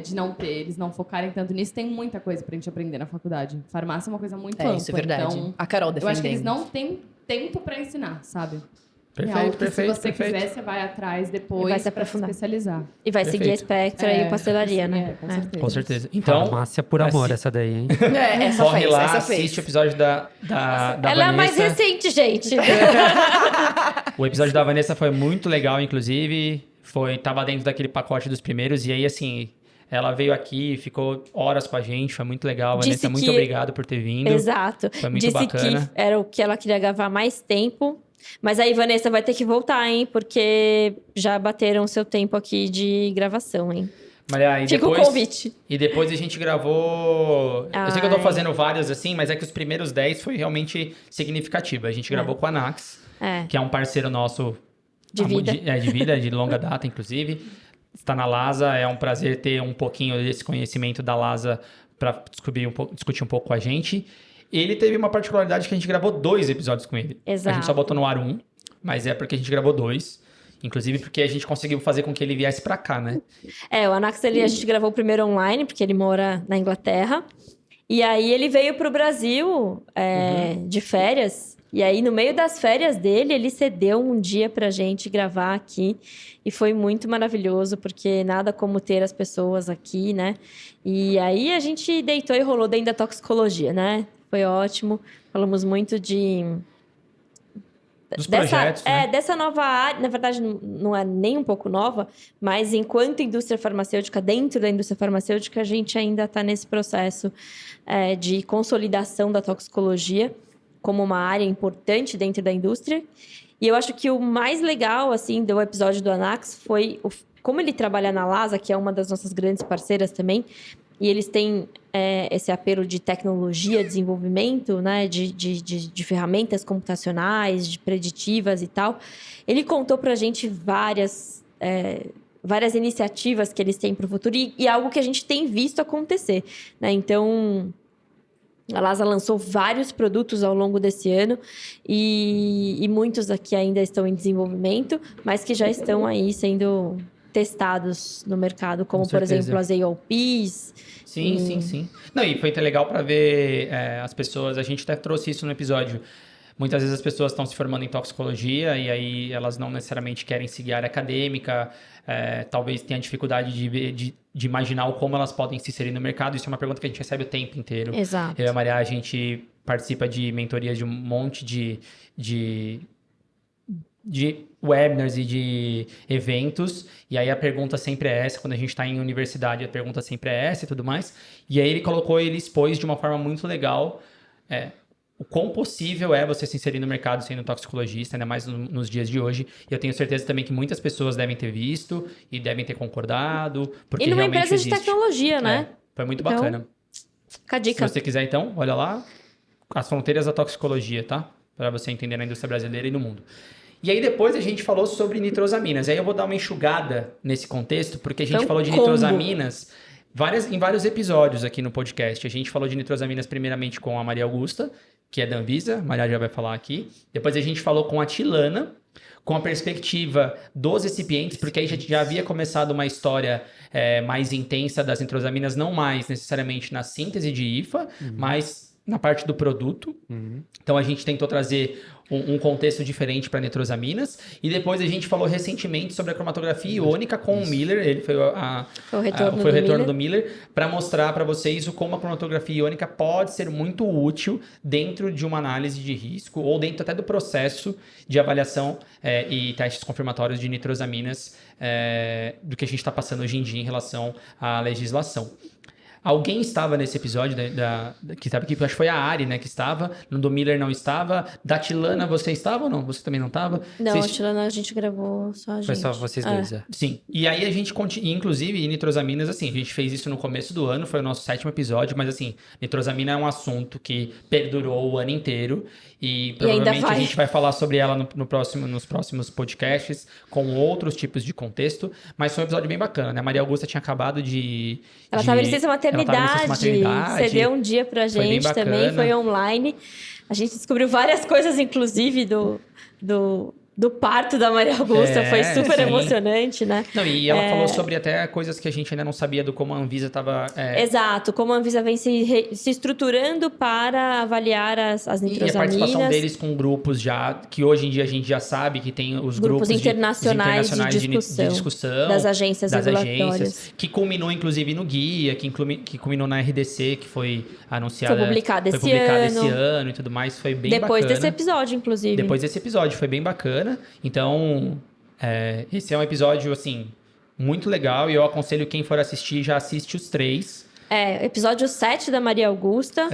de não ter, eles não focarem tanto nisso, tem muita coisa pra gente aprender na faculdade. Farmácia é uma coisa muito ampla. É, isso é verdade. Então, A Carol eu defendendo. acho que eles não têm tempo pra ensinar, sabe? É algo Perfeito, que se você perfeito. quiser, você vai atrás E vai depois se pra aprofundar. especializar. E vai seguir a Perfeito. Spectra e o Pastelaria, né? Com certeza. Com certeza. Então, Farmácia por amor, essa daí, hein? Essa corre fez, lá, essa assiste fez. o episódio da Ela é a mais Vanessa. recente, gente. O episódio da Vanessa foi muito legal, inclusive. Tava dentro daquele pacote dos primeiros. E aí, assim, ela veio aqui, ficou horas com a gente. Foi muito legal. Disse Vanessa, muito que- obrigado por ter vindo. Exato. Foi muito Disse bacana. que era o que ela queria gravar mais tempo. Mas aí, Vanessa, vai ter que voltar, hein? Porque já bateram o seu tempo aqui de gravação, hein? Maria, e Fica depois, o convite. E depois a gente gravou... Eu sei que eu tô Ai. fazendo vários assim, mas é que os primeiros 10 foi realmente significativo. A gente gravou com a Nax, É. que é um parceiro nosso... De vida. De vida, de longa data, inclusive. Está na Lasa, é um prazer ter um pouquinho desse conhecimento da Lasa para discutir um pouco com a gente. Ele teve uma particularidade que a gente gravou 2 episódios com ele. Exato. A gente só botou no ar 1, mas é porque a gente gravou 2. Inclusive porque a gente conseguiu fazer com que ele viesse pra cá, né? É, o Anax, a gente gravou o primeiro online, porque ele mora na Inglaterra. E aí ele veio pro Brasil de férias. E aí, no meio das férias dele, ele cedeu um dia pra gente gravar aqui. E foi muito maravilhoso, porque nada como ter as pessoas aqui, né? E aí a gente deitou e rolou dentro da toxicologia, né? Foi ótimo. Falamos muito Dos projetos, né? dessa nova área, na verdade não é nem um pouco nova, mas enquanto indústria farmacêutica, dentro da indústria farmacêutica, a gente ainda está nesse processo de consolidação da toxicologia como uma área importante dentro da indústria. E eu acho que o mais legal, assim, do episódio do Anax foi como ele trabalha na Lasa, que é uma das nossas grandes parceiras também, e eles têm esse apelo de tecnologia, desenvolvimento, né, de ferramentas computacionais, de preditivas e tal. Ele contou pra gente várias várias iniciativas que eles têm para o futuro e algo que a gente tem visto acontecer, né? Então, a Lasa lançou vários produtos ao longo desse ano e muitos aqui ainda estão em desenvolvimento, mas que já estão aí sendo testados no mercado, como, Com por certeza. exemplo, as AOPs. Sim. Não, e foi até legal para ver as pessoas, a gente até trouxe isso no episódio. Muitas vezes as pessoas estão se formando em toxicologia e aí elas não necessariamente querem seguir a área acadêmica, talvez tenha dificuldade de imaginar como elas podem se inserir no mercado. Isso é uma pergunta que a gente recebe o tempo inteiro. Exato. Eu e a Maria, a gente participa de mentorias de um monte de webinars e de eventos, e aí a pergunta sempre é essa, quando a gente está em universidade, a pergunta sempre é essa e tudo mais, e aí ele expôs de uma forma muito legal o quão possível é você se inserir no mercado sendo toxicologista, ainda mais nos dias de hoje, e eu tenho certeza também que muitas pessoas devem ter visto e devem ter concordado, porque E numa realmente empresa de existe. tecnologia, né? Foi muito Então, bacana. Fica a dica. Se você quiser, então, olha lá, as fronteiras da toxicologia, tá? Para você entender na indústria brasileira e no mundo. E aí depois a gente falou sobre nitrosaminas. Aí eu vou dar uma enxugada nesse contexto, porque a gente Foi um falou de combo. nitrosaminas em vários episódios aqui no podcast. A gente falou de nitrosaminas primeiramente com a Maria Augusta, que é da Anvisa, a Maria já vai falar aqui. Depois a gente falou com a Tilana, com a perspectiva dos recipientes, porque aí a gente já havia começado uma história mais intensa das nitrosaminas, não mais necessariamente na síntese de IFA, mas na parte do produto. Então a gente tentou trazer um contexto diferente para nitrosaminas. E depois a gente falou recentemente sobre a cromatografia iônica com o Miller. Ele foi Foi o retorno foi o do retorno Miller. do Miller, para mostrar para vocês como a cromatografia iônica pode ser muito útil dentro de uma análise de risco ou dentro até do processo de avaliação e testes confirmatórios de nitrosaminas do que a gente está passando hoje em dia em relação à legislação. Alguém estava nesse episódio que estava aqui, acho que foi a Ari, né, que estava. No do Miller não estava. Da Tilana, você estava ou não? Você também não estava? Não, Vocês- a Tilana a gente gravou só a gente. Foi só vocês dois, Sim. E aí a gente inclusive, nitrosaminas, assim, a gente fez isso no começo do ano, foi o nosso 7º episódio, mas assim, nitrosamina é um assunto que perdurou o ano inteiro e provavelmente vai. a gente vai falar sobre ela nos próximos podcasts com outros tipos de contexto, mas foi um episódio bem bacana, né? A Maria Augusta tinha acabado Ela estava em licença ela tava em licença maternidade, cedeu um dia pra Foi bem gente também, bacana. foi online. A gente descobriu várias coisas, inclusive, do parto da Maria Augusta. Foi super sim. emocionante, né? Não, e ela falou sobre até coisas que a gente ainda não sabia do como a Anvisa estava... Exato, como a Anvisa vem se estruturando para avaliar as E a participação nitrosaminas. deles com grupos já, que hoje em dia a gente já sabe que tem os Grupos grupos internacionais de discussão das agências regulatórias. que culminou inclusive no guia, que culminou na RDC, que foi anunciada. Foi publicado esse esse ano. ano e tudo mais, foi bem Depois bacana. desse episódio, inclusive. Depois desse episódio, foi bem bacana. Então, esse é um episódio, assim, muito legal e eu aconselho quem for assistir, já assiste os 3. Episódio 7 da Maria Augusta.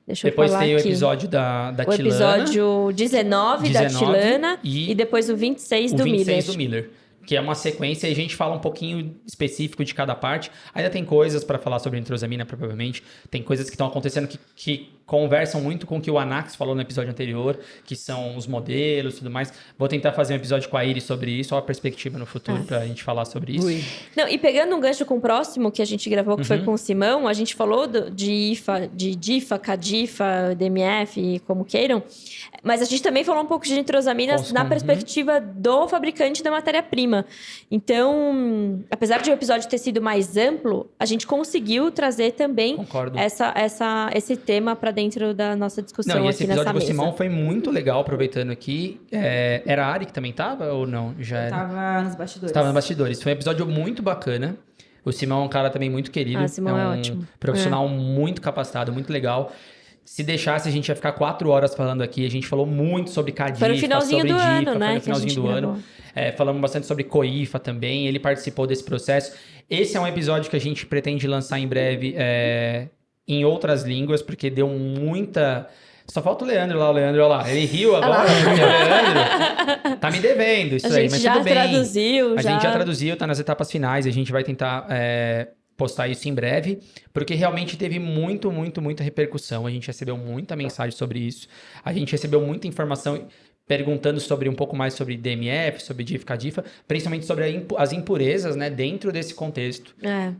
Deixa eu Depois falar tem o aqui. episódio da O Tilana. episódio 19 da 19 Tilana e e depois o 26 O do 26 Miller. do Miller, que é uma sequência e a gente fala um pouquinho específico de cada parte. Ainda tem coisas para falar sobre nitrosamina, provavelmente. Tem coisas que estão acontecendo que conversam muito com o que o Anax falou no episódio anterior, que são os modelos e tudo mais. Vou tentar fazer um episódio com a Iris sobre isso, ó, a perspectiva no futuro pra gente falar sobre isso. Não, e pegando um gancho com o próximo que a gente gravou, que foi Uhum. com o Simão, a gente falou de IFA, de DIFA, CADIFA, DMF, como queiram, mas a gente também falou um pouco de nitrosaminas na Uhum. perspectiva do fabricante da matéria-prima. Então, apesar de o episódio ter sido mais amplo, a gente conseguiu trazer também Concordo. esse tema para dentro da nossa discussão Não, e esse aqui nessa episódio com o mesa. Simão foi muito legal, aproveitando aqui. Era a Ari que também tava ou não? Já era? Tava nos bastidores. Estava nos bastidores. Foi um episódio muito bacana. O Simão é um cara também muito querido. Simão é um ótimo. profissional muito capacitado, muito legal. Se deixasse, a gente ia ficar 4 horas falando aqui. A gente falou muito sobre CADIFA, Foi no finalzinho sobre do DIFA, ano, foi né? no que a finalzinho gente do ano. gravou. Falamos bastante sobre COIFA também. Ele participou desse processo. Esse é um episódio que a gente pretende lançar em breve em outras línguas, porque deu muita... Só falta o Leandro lá, olha lá. Ele riu agora, porque o Leandro tá me devendo isso A aí, gente mas já tudo bem. traduziu, A gente já traduziu, tá nas etapas finais, a gente vai tentar postar isso em breve, porque realmente teve muita repercussão, a gente recebeu muita mensagem sobre isso, a gente recebeu muita informação, perguntando sobre um pouco mais sobre DMF, sobre DIF-CADIFA, principalmente sobre as impurezas, né, dentro desse contexto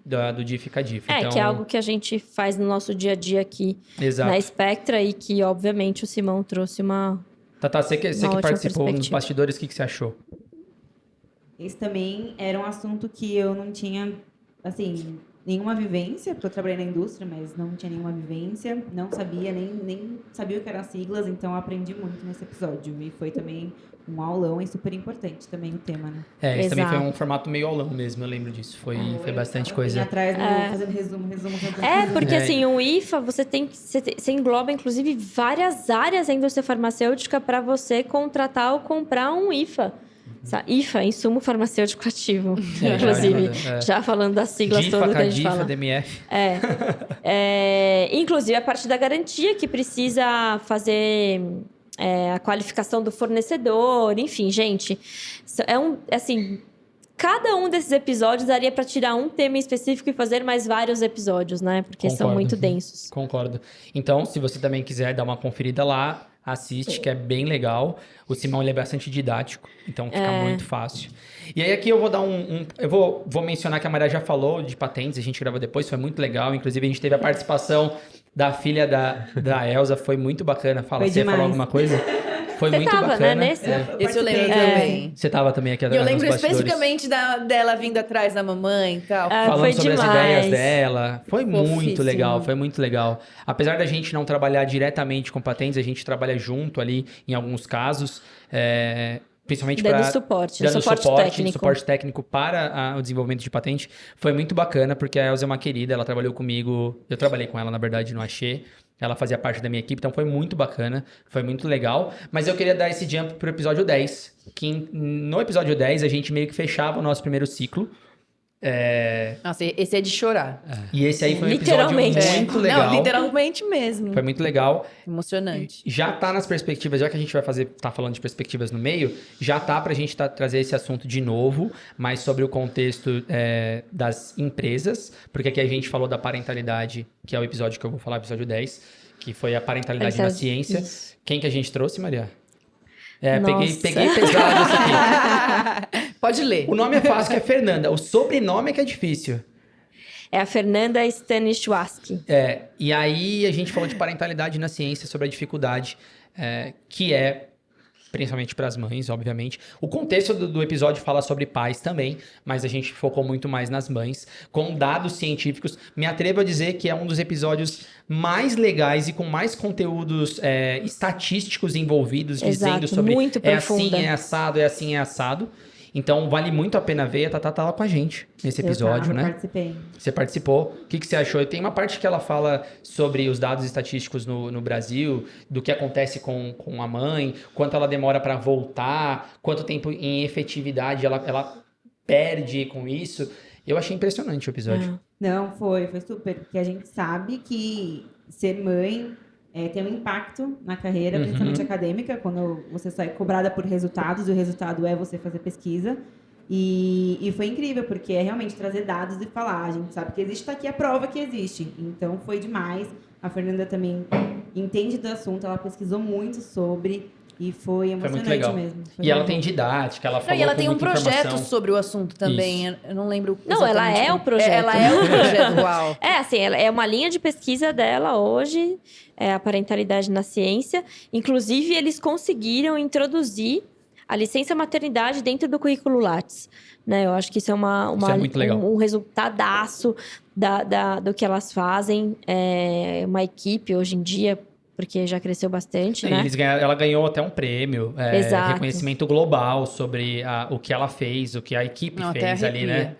do DIF-CADIFA. Que é algo que a gente faz no nosso dia a dia aqui Exato. na Spectra e que, obviamente, o Simão trouxe uma Tata, você que ótima participou nos perspectiva. bastidores, o que você achou? Esse também era um assunto que eu não tinha, assim, nenhuma vivência, porque eu trabalhei na indústria, mas não tinha nenhuma vivência, não sabia, nem sabia o que eram as siglas, então eu aprendi muito nesse episódio. E foi também um aulão e super importante também o tema, né? Esse também foi Exato. um formato meio aulão mesmo, eu lembro disso. Foi bastante Bem coisa. atrás, fazendo resumo. Porque assim, um IFA, você engloba, inclusive, várias áreas da indústria farmacêutica para você contratar ou comprar um IFA. IFA, insumo farmacêutico ativo, inclusive. Já falando das siglas DIFA, todas que a gente CADIFA, fala. DMF. Inclusive, a parte da garantia que precisa fazer a qualificação do fornecedor, enfim, gente. Cada um desses episódios daria para tirar um tema específico e fazer mais vários episódios, né? Porque são Concordo. muito densos. Concordo. Então, se você também quiser dar uma conferida lá, assiste, que é bem legal. O Simão, ele é bastante didático, então fica muito fácil. E aí aqui eu vou dar eu vou mencionar que a Maria já falou de patentes, a gente gravou depois, foi muito legal. Inclusive, a gente teve a participação da filha da Elza, foi muito bacana. Fala, Foi você ia falar demais. alguma coisa? Foi Você muito tava, bacana. né, nesse? Esse eu lembro participei. também. Você tava também aqui E eu nos lembro bastidores. especificamente dela vindo atrás da mamãe e tal. Ah, Falando foi sobre demais. as ideias dela. Foi muito Fofíssimo. legal, foi muito legal. Apesar da gente não trabalhar diretamente com patentes, a gente trabalha junto ali em alguns casos. Principalmente Dando para suporte, dando técnico. suporte técnico para o desenvolvimento de patente. Foi muito bacana, porque a Elza é uma querida, ela trabalhou comigo, eu trabalhei com ela, na verdade, no Axê. Ela fazia parte da minha equipe, então foi muito bacana, foi muito legal. Mas eu queria dar esse jump pro episódio 10, que no episódio 10 a gente meio que fechava o nosso primeiro ciclo. Nossa, esse é de chorar. E esse aí foi um episódio Literalmente. muito legal. Não, literalmente mesmo. Foi muito legal. Emocionante. Já tá nas perspectivas, já que a gente tá falando de perspectivas no meio, já tá pra gente trazer esse assunto de novo, mas sobre o contexto das empresas, porque aqui a gente falou da parentalidade, que é o episódio que eu vou falar, episódio 10, que foi a parentalidade na ciência. Isso. Quem que a gente trouxe, Maria? Nossa. Peguei pesado isso aqui. Pode ler. O nome é fácil, que é Fernanda. O sobrenome é que é difícil. É a Fernanda Stanisłaski. E aí a gente falou de parentalidade na ciência, sobre a dificuldade que é, principalmente para as mães, obviamente. O contexto do episódio fala sobre pais também, mas a gente focou muito mais nas mães, com dados científicos. Me atrevo a dizer que é um dos episódios mais legais e com mais conteúdos estatísticos envolvidos, Exato, dizendo sobre muito profunda. é assim, é assim, é assado. Então, vale muito a pena ver. A Tatá tá lá com a gente nesse episódio, né? Participei. Você participou. O que você achou? Tem uma parte que ela fala sobre os dados estatísticos no Brasil, do que acontece com a mãe, quanto ela demora para voltar, quanto tempo em efetividade ela perde com isso. Eu achei impressionante o episódio. Não, foi super, porque a gente sabe que ser mãe tem um impacto na carreira, principalmente acadêmica, quando você sai cobrada por resultados, e o resultado é você fazer pesquisa. E foi incrível, porque é realmente trazer dados e falar, a gente sabe que existe, tá aqui a prova que existe. Então foi demais. A Fernanda também entende do assunto, ela pesquisou muito sobre. E foi emocionante muito legal. mesmo. Foi E ela muito tem bom. didática, ela falou E ela com tem um muita projeto informação. sobre o assunto também. Eu não lembro. Não, ela exatamente é o como- projeto. Ela é o projeto, uau. Assim, ela é uma linha de pesquisa dela hoje, a parentalidade na ciência. Inclusive, eles conseguiram introduzir a licença maternidade dentro do currículo Lattes. Né? Eu acho que isso é Isso é muito legal. um resultadaço do que elas fazem. É uma equipe hoje em dia, porque já cresceu bastante, né? Ela ganhou até um prêmio, Exato. reconhecimento global sobre o que ela fez, o que a equipe Não, até fez ali, né?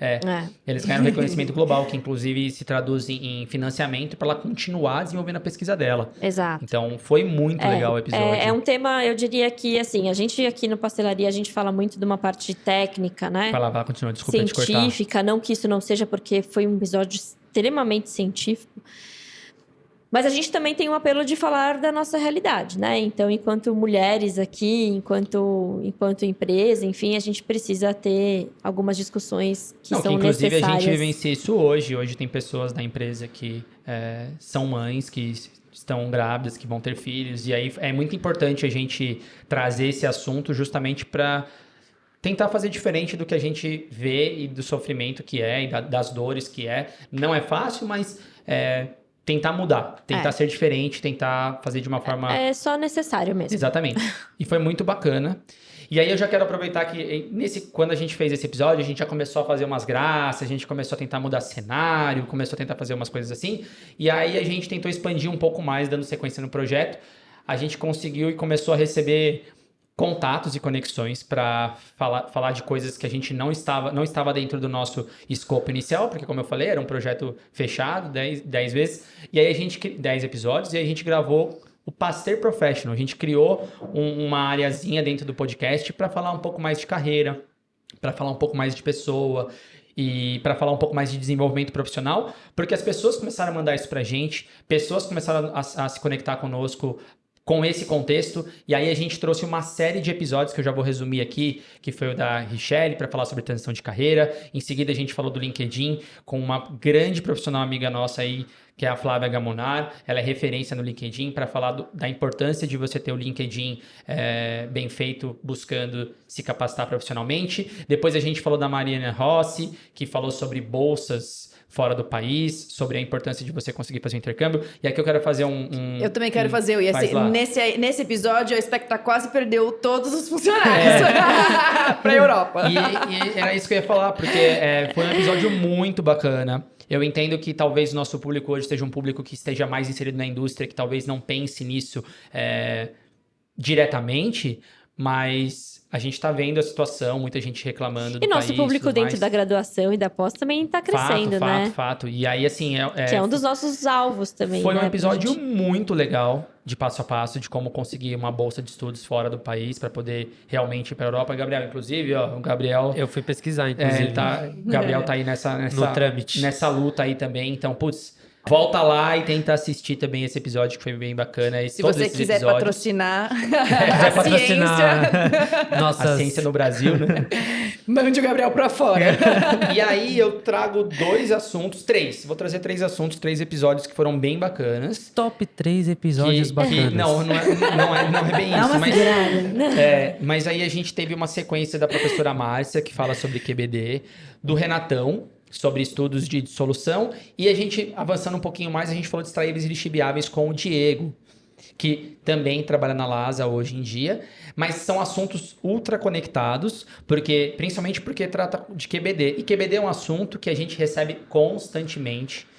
Eles ganharam reconhecimento global, que inclusive se traduz em financiamento para ela continuar desenvolvendo a pesquisa dela. Exato. Então, foi muito legal o episódio. É um tema, eu diria que, assim, a gente aqui no Pastelaria, a gente fala muito de uma parte técnica, né? Vai lá, continua, desculpa te cortar. Científica, não que isso não seja, porque foi um episódio extremamente científico. Mas a gente também tem um apelo de falar da nossa realidade, né? Então, enquanto mulheres aqui, enquanto empresa, enfim, a gente precisa ter algumas discussões que são inclusive necessárias. a gente vivencia isso hoje. Hoje tem pessoas da empresa que são mães, que estão grávidas, que vão ter filhos. E aí é muito importante a gente trazer esse assunto justamente para tentar fazer diferente do que a gente vê e do sofrimento que é, e das dores que é. Não é fácil, mas tentar mudar, tentar ser diferente, tentar fazer de uma forma... É só necessário mesmo. Exatamente. E foi muito bacana. E aí eu já quero aproveitar que quando a gente fez esse episódio, a gente já começou a fazer umas graças, a gente começou a tentar mudar cenário, começou a tentar fazer umas coisas assim. E aí a gente tentou expandir um pouco mais, dando sequência no projeto. A gente conseguiu e começou a receber contatos e conexões para falar de coisas que a gente não estava dentro do nosso escopo inicial, porque como eu falei, era um projeto fechado, 10 vezes, e aí 10 episódios, e aí a gente gravou o Pasteur Professional. A gente criou uma areazinha dentro do podcast para falar um pouco mais de carreira, para falar um pouco mais de pessoa e para falar um pouco mais de desenvolvimento profissional, porque as pessoas começaram a mandar isso pra gente, pessoas começaram a se conectar conosco com esse contexto, e aí a gente trouxe uma série de episódios que eu já vou resumir aqui, que foi o da Richelle, para falar sobre transição de carreira. Em seguida a gente falou do LinkedIn com uma grande profissional amiga nossa aí, que é a Flávia Gamonar. Ela é referência no LinkedIn para falar da importância de você ter o LinkedIn bem feito, buscando se capacitar profissionalmente. Depois a gente falou da Mariana Rossi, que falou sobre bolsas fora do país, sobre a importância de você conseguir fazer um intercâmbio. E aqui eu quero fazer Eu também quero fazer. Nesse episódio, a Expecta quase perdeu todos os funcionários pra Europa. E era isso que eu ia falar, porque foi um episódio muito bacana. Eu entendo que talvez o nosso público hoje seja um público que esteja mais inserido na indústria, que talvez não pense nisso diretamente, mas a gente está vendo a situação, muita gente reclamando do país. E nosso público dentro da graduação e da pós também está crescendo, né? Fato. E aí, assim... que é um dos nossos alvos também, Foi um né, episódio muito legal, de passo a passo, de como conseguir uma bolsa de estudos fora do país para poder realmente ir para a Europa. Gabriel, inclusive, o Gabriel... Eu fui pesquisar, inclusive. O Gabriel tá aí no trâmite. Nessa luta aí também. Então, volta lá e tenta assistir também esse episódio, que foi bem bacana. Se você quiser patrocinar a ciência no Brasil, né? Mande o Gabriel pra fora. E aí eu trago 3. Vou trazer 3 assuntos, 3 episódios que foram bem bacanas. Top 3 episódios bacanas. Não é bem isso. Mas aí a gente teve uma sequência da professora Márcia, que fala sobre QBD, do Renatão, sobre estudos de dissolução, e a gente, avançando um pouquinho mais, a gente falou de extraíveis irretribuíveis com o Diego, que também trabalha na LASA hoje em dia, mas são assuntos ultra conectados, principalmente porque trata de QBD, e QBD é um assunto que a gente recebe constantemente,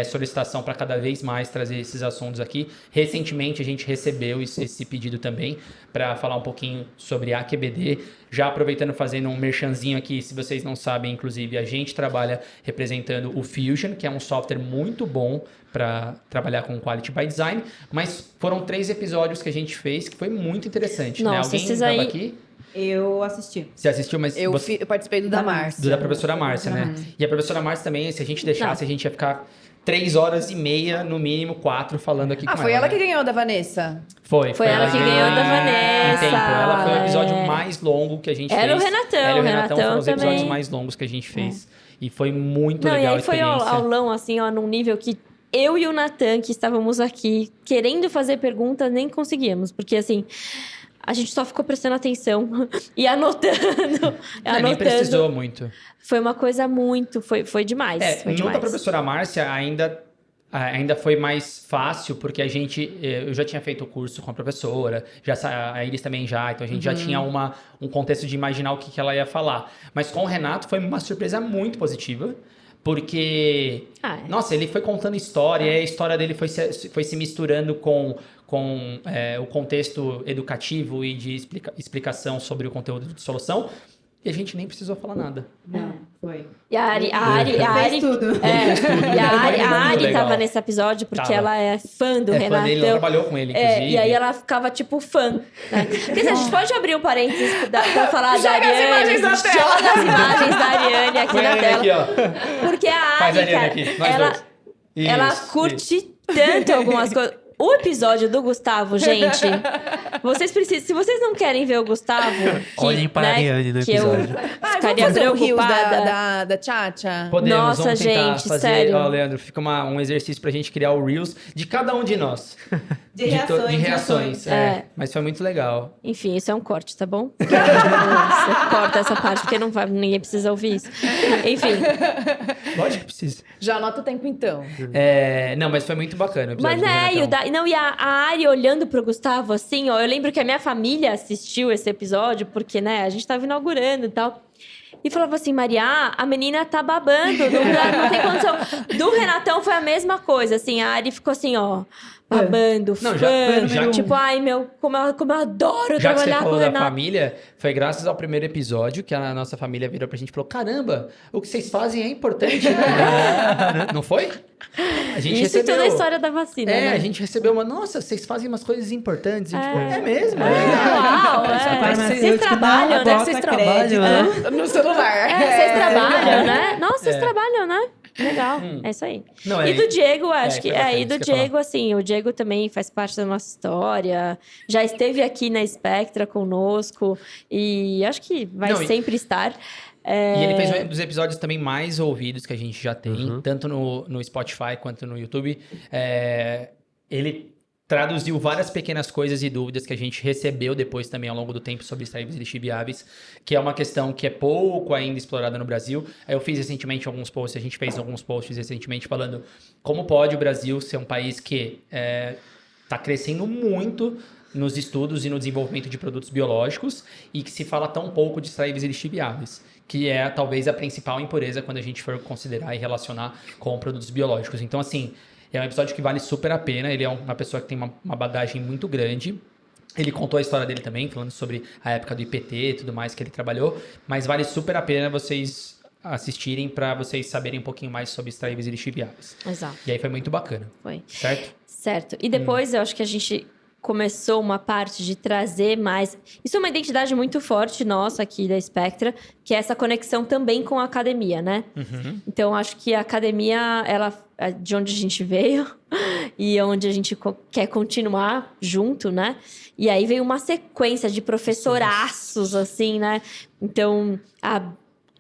solicitação para cada vez mais trazer esses assuntos aqui. Recentemente a gente recebeu esse pedido também para falar um pouquinho sobre a QBD. Já aproveitando, fazendo um merchanzinho aqui, se vocês não sabem, inclusive, a gente trabalha representando o Fusion, que é um software muito bom para trabalhar com Quality by Design, mas foram 3 episódios que a gente fez, que foi muito interessante. Nossa, né? Alguém esses estava aí... aqui? Eu assisti. Você assistiu, mas... Eu participei do da Márcia. Da professora Márcia, né? E a professora Márcia também, se a gente deixasse, a gente ia ficar 3 horas e meia, no mínimo 4, falando aqui com ela. Foi ela que ganhou da Vanessa? Foi ela que ganhou da Vanessa. Ela foi o episódio mais longo que a gente fez. Era o Renatão. O Renatão foram os episódios também. mais longos que a gente fez. E foi muito legal e aí a foi experiência. aulão, assim, num nível que eu e o Natan, que estávamos aqui querendo fazer perguntas, nem conseguíamos. Porque, assim... A gente só ficou prestando atenção e anotando. Nem precisou muito. Foi uma coisa muito... Foi demais. Foi no demais. da professora Márcia ainda foi mais fácil, porque eu já tinha feito o curso com a professora, a Iris também já, então a gente já tinha um contexto de imaginar o que ela ia falar. Mas com o Renato foi uma surpresa muito positiva, porque... Nossa, ele foi contando história, e a história dele foi se misturando com o contexto educativo e de explicação sobre o conteúdo de dissolução, e a gente nem precisou falar nada. Não, foi. E a Ari fez tudo. A Ari legal. tava nesse episódio porque ela é fã do Renatão. Fã dele, ela trabalhou com ele, inclusive. E aí ela ficava, tipo, fã. Né? Porque a gente pode abrir um parênteses pra falar da Joga as Ariane. imagens na tela. Joga as imagens da Ariane aqui Põe na a Ariane tela. aqui, ó. Porque a Faz a Ari, Ariane cara, aqui, nós dois. ela Isso, curte tanto algumas coisas. O episódio do Gustavo, gente, vocês precisam... Se vocês não querem ver o Gustavo... Que, Olhem para a Ariane no que eu episódio. ficaria Vamos fazer o Reels preocupada. da Tchatcha? Podemos, Nossa, vamos tentar gente, fazer. sério. Ó, Leandro, fica um exercício pra gente criar o Reels de cada um de nós. De reações. De reações, É. Mas foi muito legal. Enfim, isso é um corte, tá bom? Você corta essa parte, porque não vai, ninguém precisa ouvir isso. Enfim, Lógico que precisa. Já anota o tempo, então. Não, mas foi muito bacana o episódio mas do é, Renatão. e a Ari olhando pro Gustavo, assim, ó, eu lembro que a minha família assistiu esse episódio, porque, né, a gente tava inaugurando e tal. E falava assim, Maria, a menina tá babando, não tem condição. Do Renatão foi a mesma coisa, assim, a Ari ficou assim, ó, babando, Não, fã, tipo, ai, meu, como eu adoro Já que você trabalhar com o falou da Renato. família, foi graças ao primeiro episódio que a nossa família virou pra gente e falou: caramba, o que vocês fazem é importante, né? Não foi? A gente Isso e recebeu. toda a história da vacina, né? A gente recebeu uma. Nossa, vocês fazem umas coisas importantes. E, tipo, é mesmo? Uau, vocês trabalham, né? Vocês trabalham, né? No celular. Vocês trabalham, né? Nossa, vocês trabalham, né? Legal, é isso aí. Não, E do Diego, acho que... foi bacana, E do isso que eu ia Diego, assim, o Diego também faz parte da nossa história. Já esteve aqui na Spectra conosco. E acho que vai Não, sempre estar. E ele fez um dos episódios também mais ouvidos que a gente já tem, Uhum. tanto no Spotify quanto no YouTube. Ele traduziu várias pequenas coisas e dúvidas que a gente recebeu depois também ao longo do tempo sobre extraíveis e lixiviáveis, que é uma questão que é pouco ainda explorada no Brasil. Eu fiz recentemente alguns posts, a gente fez alguns posts recentemente falando como pode o Brasil ser um país que está crescendo muito nos estudos e no desenvolvimento de produtos biológicos e que se fala tão pouco de extraíveis e lixiviáveis, que é talvez a principal impureza quando a gente for considerar e relacionar com produtos biológicos. Então, assim, é um episódio que vale super a pena. Ele é uma pessoa que tem uma bagagem muito grande. Ele contou a história dele também, falando sobre a época do IPT e tudo mais que ele trabalhou. Mas vale super a pena vocês assistirem para vocês saberem um pouquinho mais sobre extraíveis e lixiviáveis. Exato, E aí foi muito bacana, foi. certo? Certo. E depois eu acho que a gente começou uma parte de trazer mais... Isso é uma identidade muito forte nossa aqui da Spectra, que é essa conexão também com a academia, né? Uhum. Então, acho que a academia, ela é de onde a gente veio e onde a gente quer continuar junto, né? E aí veio uma sequência de professoraços, assim, né? Então, a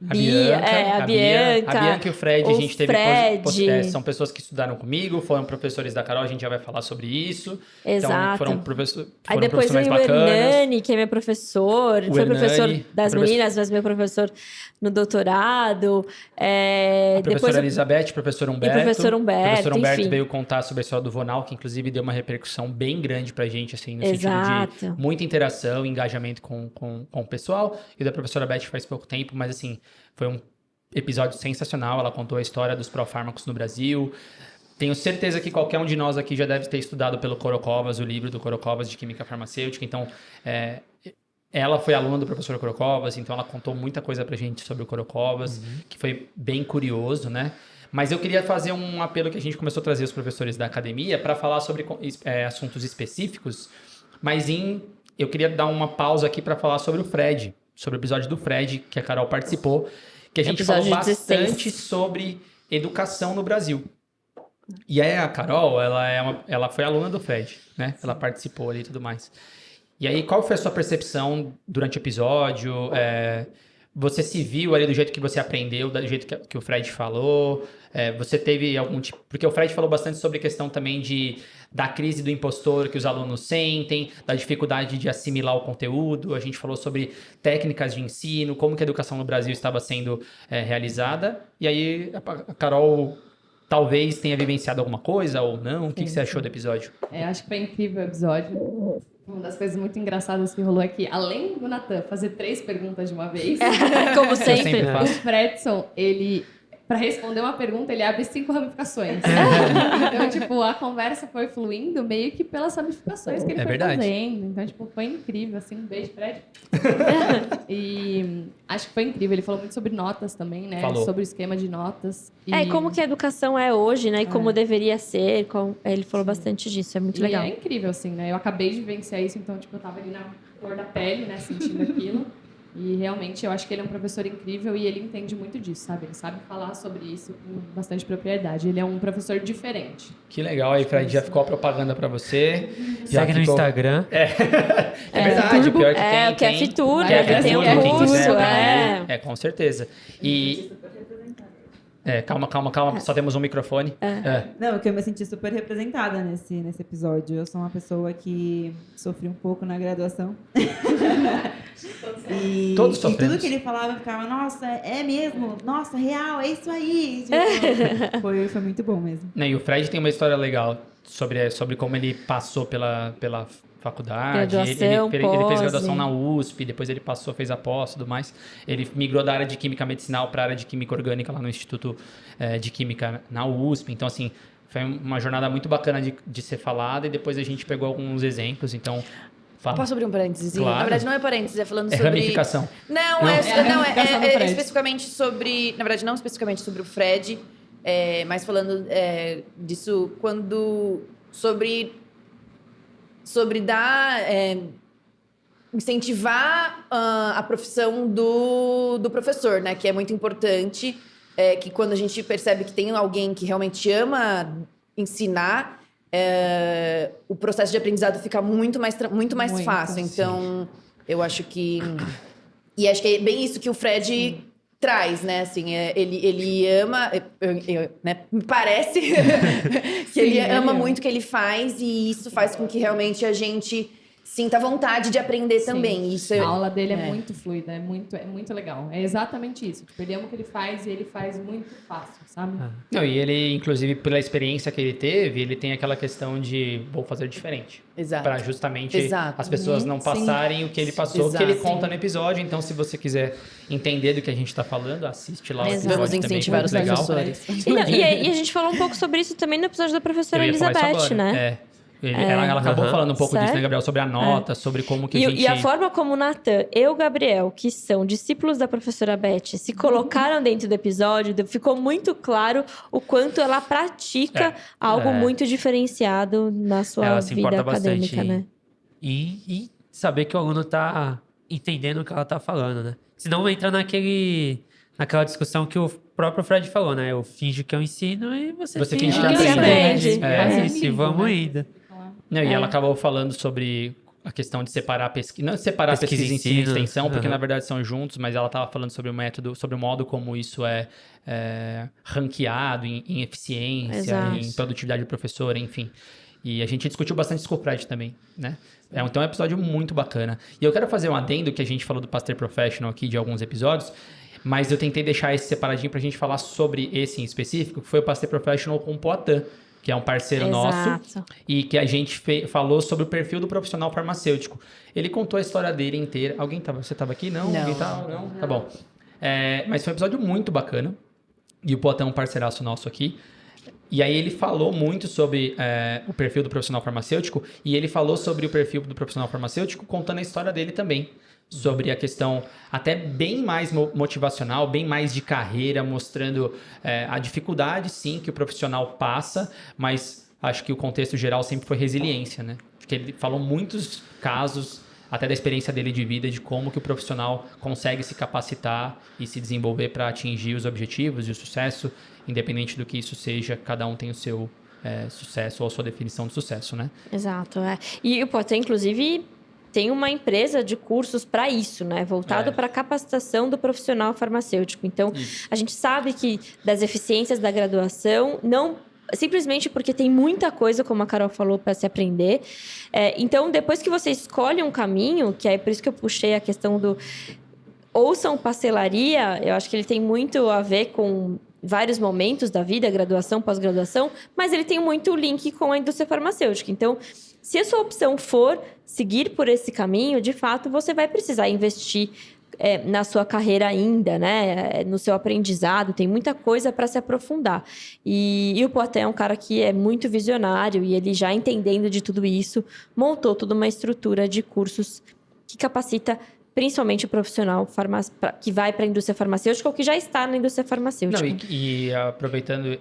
Bianca e o Fred, a gente teve Fred. são pessoas que estudaram comigo, foram professores da Carol, a gente já vai falar sobre isso. Exato. Então, foram professores Aí depois profissionais veio o bacanas. Hernani, que é meu professor. O Foi professor Hernani, das professor- meninas, mas meu professor no doutorado. A professora Depois Elizabeth, professor Humberto. professor Humberto, O professor Humberto enfim. veio contar sobre a história do Vonal, que inclusive deu uma repercussão bem grande pra gente, assim, no sentido Exato. de muita interação, engajamento com o pessoal. E o da professora Beth faz pouco tempo, mas assim, foi um episódio sensacional. Ela contou a história dos profármacos no Brasil. Tenho certeza que qualquer um de nós aqui já deve ter estudado pelo Corocovas, o livro do Corocovas de Química Farmacêutica. Então, ela foi aluna do professor Corocovas, então ela contou muita coisa pra gente sobre o Corocovas, que foi bem curioso, né? Mas eu queria fazer um apelo que a gente começou a trazer os professores da academia para falar sobre assuntos específicos, mas eu queria dar uma pausa aqui para falar sobre o Fred, sobre o episódio do Fred, que a Carol participou, que a gente falou Episódio 16. bastante sobre educação no Brasil. E aí a Carol, ela foi aluna do Fred, né? Ela participou ali e tudo mais. E aí, qual foi a sua percepção durante o episódio? Você se viu ali do jeito que você aprendeu, do jeito que o Fred falou? Você teve algum tipo... Porque o Fred falou bastante sobre a questão também da crise do impostor que os alunos sentem, da dificuldade de assimilar o conteúdo. A gente falou sobre técnicas de ensino, como que a educação no Brasil estava sendo realizada. E aí, a Carol talvez tenha vivenciado alguma coisa ou não. O que você achou do episódio? Acho que foi incrível o episódio. Uma das coisas muito engraçadas que rolou é que, além do Natan fazer 3 perguntas de uma vez, Como Eu sempre. sempre o faço. Fredson, ele, para responder uma pergunta, ele abre 5 ramificações. Então, tipo, a conversa foi fluindo meio que pelas ramificações que ele É foi verdade. fazendo. Então, tipo, foi incrível, assim, um beijo, Fred. E acho que foi incrível. Ele falou muito sobre notas também, né? Falou. Sobre o esquema de notas. E Como que a educação é hoje, né? E como deveria ser. Ele falou bastante disso, é muito legal. é incrível, assim, né? Eu acabei de vivenciar isso, então, tipo, eu tava ali na cor da pele, né? Sentindo aquilo. E realmente eu acho que ele é um professor incrível e ele entende muito disso, sabe? Ele sabe falar sobre isso com bastante propriedade. Ele é um professor diferente. Que legal aí, Fred. Já ficou a propaganda pra você. Já Segue no ficou... Instagram. É verdade, pior que tem. O QF Tour, QF ele tem Tour, um quem curso, quiser, com certeza. E... calma, só temos um microfone. Não, que eu me senti super representada nesse episódio. Eu sou uma pessoa que sofri um pouco na graduação. Todos e sofremos. tudo que ele falava, eu ficava, nossa, é mesmo? Nossa, real, é isso aí. Tipo, foi muito bom mesmo. E o Fred tem uma história legal sobre como ele passou pela faculdade. Graduação, ele pós, fez graduação na USP, depois ele passou, fez a pós e tudo mais. Ele migrou da área de química medicinal para a área de química orgânica lá no Instituto de Química na USP. Então, assim, foi uma jornada muito bacana de ser falada e depois a gente pegou alguns exemplos. Então, fala. Posso abrir um parênteses? Claro. Na verdade, não é parênteses, é falando É sobre... ramificação. Não, Não. é ramificação do Fred. especificamente sobre... Na verdade, não especificamente sobre o Fred, mas falando disso quando... Sobre dar... incentivar a profissão do professor, né? Que é muito importante, que quando a gente percebe que tem alguém que realmente ama ensinar, o processo de aprendizado fica muito mais fácil. Então, eu acho que... E acho que é bem isso que o Fred traz, né? Assim, ele ama... né? Me parece que ele ama muito o que ele faz e isso faz com que realmente a gente sinta vontade de aprender também. Isso A aula dele é muito fluida, é muito legal. É exatamente isso. Tipo, ele ama o que ele faz e ele faz muito fácil, sabe? Não, e ele, inclusive, pela experiência que ele teve, ele tem aquela questão de vou fazer diferente. Exato. Para justamente Exato. as pessoas não Sim. passarem o que ele passou, Exato. que ele conta no episódio. Então, se você quiser entender do que a gente está falando, assiste lá o Exato. episódio Vamos também, incentivar muito os legal. professores. E a gente falou um pouco sobre isso também no episódio da professora Eu ia falar isso Elizabeth, agora. né? Ela acabou falando um pouco disso, né, Sério? Gabriel? Sobre a nota, sobre como que a gente... E a forma como o Natan e o Gabriel, que são discípulos da professora Beth, se colocaram dentro do episódio, ficou muito claro o quanto ela pratica algo muito diferenciado na sua Ela se vida importa acadêmica, bastante né? E saber que o aluno tá entendendo o que ela tá falando, né? Senão entra naquela discussão que o próprio Fred falou, né? Eu finjo que eu ensino e você finge que aprende. aprende. É. Isso, e vamos indo. Não, e ela acabou falando sobre a questão de separar a pesquisa... Não separar Pesquisa pesquisa, e ensino e ensino. extensão, porque Uhum. na verdade são juntos, mas ela estava falando sobre o método, sobre o modo como isso é ranqueado em eficiência, Exato. em produtividade do professor, enfim. E a gente discutiu bastante isso com o Fred também, né? Então é um episódio muito bacana. E eu quero fazer um adendo que a gente falou do Pastor Professional aqui de alguns episódios, mas eu tentei deixar esse separadinho pra gente falar sobre esse em específico, que foi o Pastor Professional com o Poitin, que é um parceiro nosso, Exato. e que a gente falou sobre o perfil do profissional farmacêutico. Ele contou a história dele inteira. Você estava aqui? Não? Não. Alguém tava? Não? Tá bom. Mas foi um episódio muito bacana. E o Poitin é um parceiraço nosso aqui. E aí ele falou muito sobre o perfil do profissional farmacêutico. E ele falou sobre o perfil do profissional farmacêutico contando a história dele também. Sobre a questão até bem mais motivacional, bem mais de carreira, mostrando a dificuldade, sim, que o profissional passa, mas acho que o contexto geral sempre foi resiliência, né? Porque ele falou muitos casos, até da experiência dele de vida, de como que o profissional consegue se capacitar e se desenvolver para atingir os objetivos e o sucesso, independente do que isso seja, cada um tem o seu sucesso ou a sua definição de sucesso, né? Exato, E o Poitin, inclusive, tem uma empresa de cursos para isso, né? Voltado para a capacitação do profissional farmacêutico. Então, a gente sabe que das eficiências da graduação, não simplesmente porque tem muita coisa, como a Carol falou, para se aprender. Então, depois que você escolhe um caminho, que é por isso que eu puxei a questão do ouçam pastelaria, eu acho que ele tem muito a ver com vários momentos da vida, graduação, pós-graduação, mas ele tem muito link com a indústria farmacêutica. Então, se a sua opção for seguir por esse caminho, de fato, você vai precisar investir na sua carreira ainda, né? No seu aprendizado, tem muita coisa para se aprofundar. E o Poitin é um cara que é muito visionário e ele, já entendendo de tudo isso, montou toda uma estrutura de cursos que capacita principalmente o profissional que vai para a indústria farmacêutica ou que já está na indústria farmacêutica. Não, e aproveitando,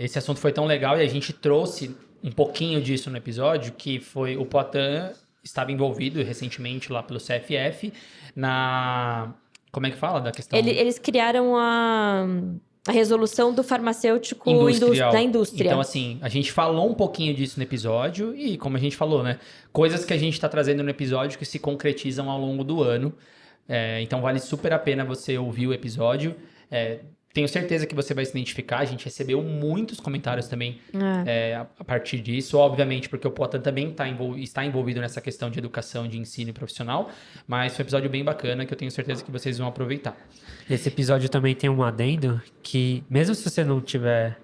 esse assunto foi tão legal e a gente trouxe um pouquinho disso no episódio, que foi o Poitin estava envolvido recentemente lá pelo CFF na... Como é que fala da questão? Eles criaram a resolução do farmacêutico Industrial. da indústria. Então, assim, a gente falou um pouquinho disso no episódio e, como a gente falou, né? Coisas que a gente tá trazendo no episódio que se concretizam ao longo do ano. Então, vale super a pena você ouvir o episódio. Tenho certeza que você vai se identificar. A gente recebeu muitos comentários também a partir disso. Obviamente, porque o Potan também está envolvido nessa questão de educação, de ensino profissional. Mas foi um episódio bem bacana que eu tenho certeza que vocês vão aproveitar. Esse episódio também tem um adendo que, mesmo se você não tiver,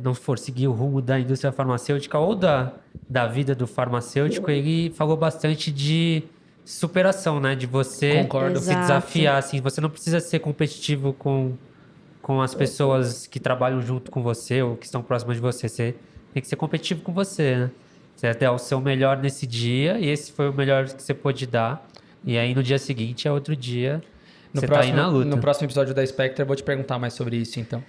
não for seguir o rumo da indústria farmacêutica ou da vida do farmacêutico, ele falou bastante de superação, né? De você Concordo. se Exato. desafiar, assim. Você não precisa ser competitivo com as pessoas que trabalham junto com você ou que estão próximas de você. Você tem que ser competitivo com você, né? Você der o seu melhor nesse dia e esse foi o melhor que você pôde dar. E aí, no dia seguinte, é outro dia... Você tá aí na luta. No próximo episódio da Spectre, eu vou te perguntar mais sobre isso, então.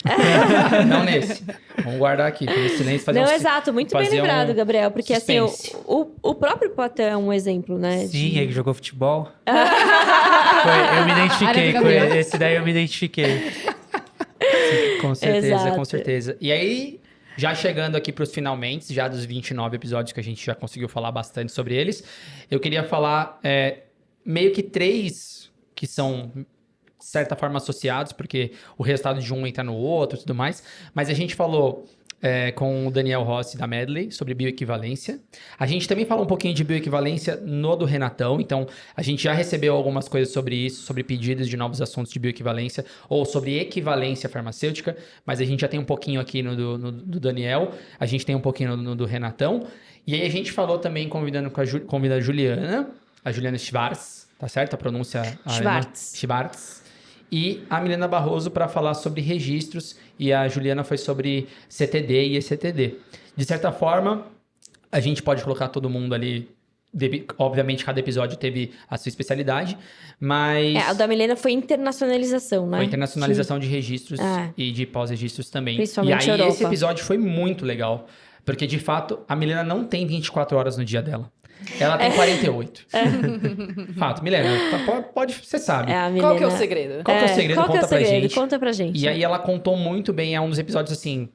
Não nesse. Vamos guardar aqui, pelo silêncio, fazer Exato, muito bem lembrado, Gabriel, porque suspense. assim, o próprio Potan é um exemplo, né? Sim, ele jogou futebol. Eu me identifiquei Área do com Gabriel. ele. Esse daí eu me identifiquei. Com certeza, Exato. com certeza. E aí, já chegando aqui para os finalmente, já dos 29 episódios que a gente já conseguiu falar bastante sobre eles, eu queria falar meio que 3 que são, de certa forma, associados, porque o resultado de um entra no outro e tudo mais. Mas a gente falou com o Daniel Rossi da Medley sobre bioequivalência. A gente também falou um pouquinho de bioequivalência no do Renatão. Então, a gente já recebeu algumas coisas sobre isso, sobre pedidos de novos assuntos de bioequivalência ou sobre equivalência farmacêutica. Mas a gente já tem um pouquinho aqui no do Daniel. A gente tem um pouquinho no do Renatão. E aí a gente falou também convidando a Juliana Schwartz, tá certo? A pronúncia... Schwartz. E a Milena Barroso para falar sobre registros e a Juliana foi sobre CTD e ECTD. De certa forma, a gente pode colocar todo mundo ali, obviamente cada episódio teve a sua especialidade, mas... A da Milena foi internacionalização, né? Foi internacionalização de registros e de pós-registros também. Principalmente e aí Europa. esse episódio foi muito legal, porque de fato a Milena não tem 24 horas no dia dela. Ela tem 48. Fato, Milena, você sabe. A Qual que é o Milena- segredo? Qual que é o segredo? Qual que é o Conta pra segredo? gente. Conta pra gente. E aí ela contou muito bem, é um dos episódios, assim,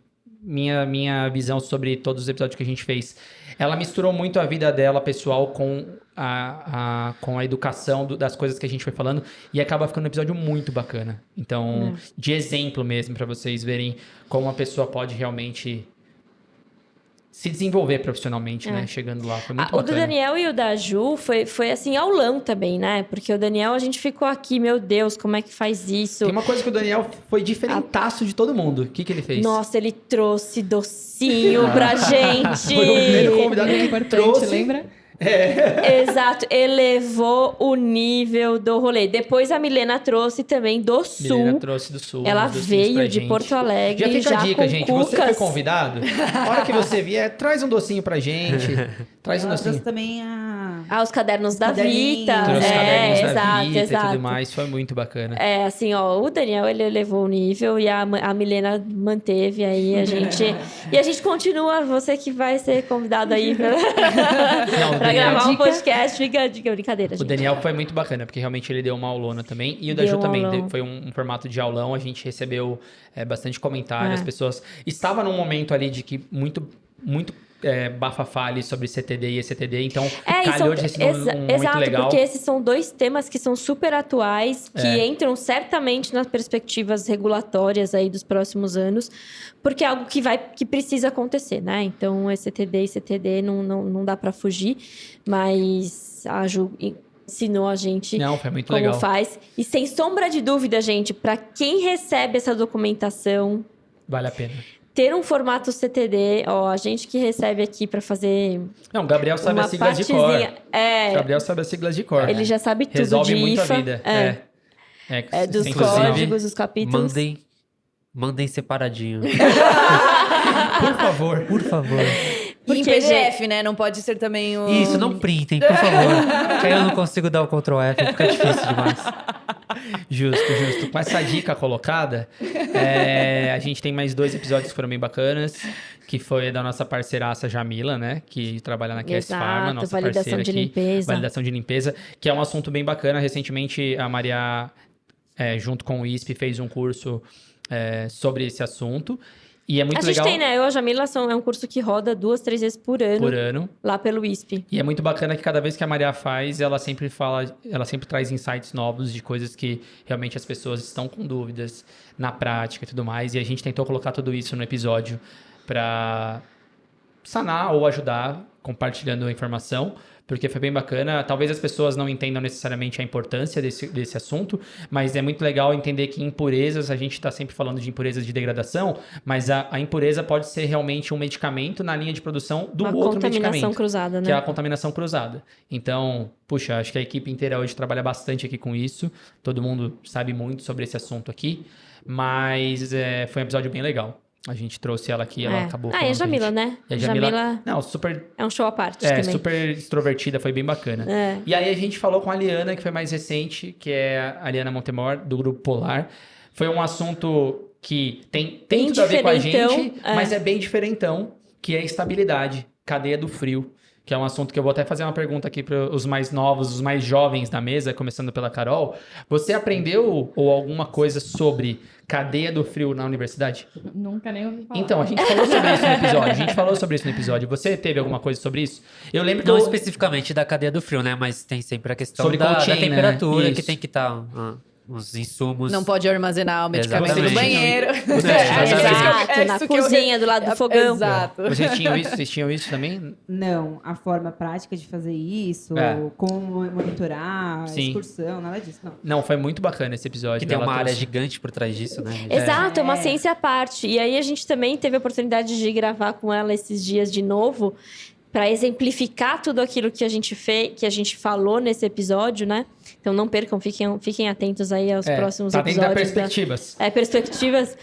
minha visão sobre todos os episódios que a gente fez. Ela misturou muito a vida dela, pessoal, com a educação das coisas que a gente foi falando e acaba ficando um episódio muito bacana. Então, de exemplo mesmo, pra vocês verem como uma pessoa pode realmente se desenvolver profissionalmente, né? Chegando lá. Foi muito O do bacana. Daniel e o da Ju foi assim, aulão também, né? Porque o Daniel, a gente ficou aqui, meu Deus, como é que faz isso? Tem uma coisa que o Daniel foi diferentaço de todo mundo. O que ele fez? Nossa, ele trouxe docinho pra gente. Foi o primeiro convidado que Importante, trouxe. lembra? Exato, elevou o nível do rolê. Depois a Milena trouxe também do Sul. Milena trouxe do Sul. Ela uns docinhos pra veio de gente. Porto Alegre. Já fica a dica, com gente. Você foi cucas. convidado? A hora que você vier, traz um docinho pra gente. Traz um Ela docinho. trouxe também Os cadernos da caderninhos. Vita. Trouxe cadernos da exato, Vita exato. e tudo mais. Foi muito bacana. Assim, o Daniel, ele elevou o nível e a Milena manteve aí a gente... E a gente continua, você que vai ser convidado aí pra, Não, o pra Daniel- gravar um Dica. podcast. Fica a dica, brincadeira, O gente. Daniel foi muito bacana, porque realmente ele deu uma aulona também. E o da Deu Ju um também. aulão. Foi um formato de aulão. A gente recebeu bastante comentário. As pessoas... Estava num momento ali de que muito bafafá ali sobre CTD e ECTD. Então, calhou de ser um momento exato, legal. porque esses são 2 temas que são super atuais, que entram certamente nas perspectivas regulatórias aí dos próximos anos, porque é algo que precisa acontecer, né? Então, ECTD e CTD não dá para fugir, mas a Ju ensinou a gente Não, foi muito como legal. faz. E sem sombra de dúvida, gente, para quem recebe essa documentação, Vale a pena. ter um formato CTD, a gente que recebe aqui para fazer Não, o Gabriel sabe uma as siglas de cor. partezinha. Gabriel sabe as siglas de cor. Ele já sabe tudo Resolve de muito IFA. a vida. Dos Inclusive, códigos, dos capítulos. Mandem separadinho. Por favor. Por favor. E em Porque, PDF, né? Não pode ser também o... Isso, não printem, por favor. Que aí eu não consigo dar o Ctrl F, fica difícil demais. Justo. Com essa dica colocada, a gente tem mais 2 episódios que foram bem bacanas, que foi da nossa parceiraça Jamila, né? Que trabalha na QS Pharma, nossa validação parceira de aqui. limpeza. Validação de limpeza, que é um assunto bem bacana. Recentemente, a Maria, junto com o ISP, fez um curso sobre esse assunto. E é muito legal. A gente tem, né? Eu e a Jamila é um curso que roda 2, 3 vezes por ano. Lá pelo ISP. E é muito bacana que cada vez que a Maria faz, ela sempre traz insights novos de coisas que realmente as pessoas estão com dúvidas na prática e tudo mais. E a gente tentou colocar tudo isso no episódio para sanar ou ajudar, compartilhando a informação, porque foi bem bacana. Talvez as pessoas não entendam necessariamente a importância desse assunto, mas é muito legal entender que impurezas, a gente está sempre falando de impurezas de degradação, mas a impureza pode ser realmente um medicamento na linha de produção do outro medicamento. Uma contaminação cruzada, né? Que é a contaminação cruzada. Então, puxa, acho que a equipe inteira hoje trabalha bastante aqui com isso. Todo mundo sabe muito sobre esse assunto aqui, mas foi um episódio bem legal. A gente trouxe ela aqui, ela acabou falando. E a Jamila, né? E a Jamila... Não, super... É um show à parte também. Super extrovertida, foi bem bacana. E aí a gente falou com a Liana, que foi mais recente, que é a Liana Montemor, do Grupo Polar. Foi um assunto que tem tudo a ver com a gente, mas é bem diferentão, que é estabilidade, cadeia do frio. Que é um assunto que eu vou até fazer uma pergunta aqui para os mais novos, os mais jovens da mesa, começando pela Carol. Você aprendeu ou alguma coisa sobre cadeia do frio na universidade? Nunca nem ouvi falar. Então, a gente falou sobre isso no episódio. Você teve alguma coisa sobre isso? Eu lembro que Não especificamente da cadeia do frio, né? Mas tem sempre a questão sobre da cold chain, temperatura, né? que tem que estar uns insumos. Não pode armazenar o medicamento Exatamente. no banheiro. Exato, na cozinha, do lado do fogão. Exato. Vocês tinham isso também? Não, a forma prática de fazer isso, como monitorar, Sim. excursão, nada disso, não. Não, foi muito bacana esse episódio. Que tem Ela uma área trouxe- gigante por trás disso, né? Exato, é uma ciência à parte. E aí a gente também teve a oportunidade de gravar com ela esses dias de novo, para exemplificar tudo aquilo que a gente fez, que a gente falou nesse episódio, né? Então não percam, fiquem atentos aí aos próximos tá dentro da episódios. perspectivas. Perspectivas.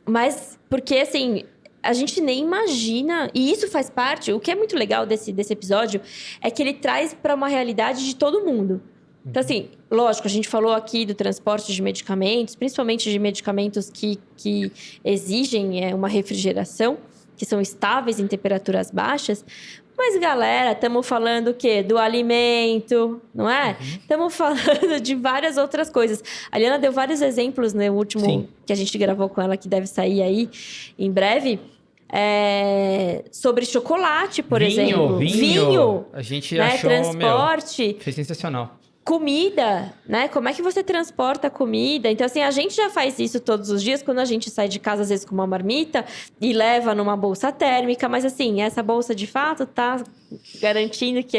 Mas porque assim, a gente nem imagina, e isso faz parte, o que é muito legal desse episódio é que ele traz para uma realidade de todo mundo. Então, assim, lógico, a gente falou aqui do transporte de medicamentos, principalmente de medicamentos que exigem uma refrigeração, que são estáveis em temperaturas baixas. Mas, galera, estamos falando o quê? Do alimento, não é? Estamos falando de várias outras coisas. A Liana deu vários exemplos no último Sim. que a gente gravou com ela, que deve sair aí em breve. Sobre chocolate, por exemplo. Vinho. A gente né? achou, Transporte. foi sensacional. Comida, né? Como é que você transporta a comida? Então, assim, a gente já faz isso todos os dias, quando a gente sai de casa, às vezes, com uma marmita e leva numa bolsa térmica. Mas, assim, essa bolsa, de fato, tá garantindo que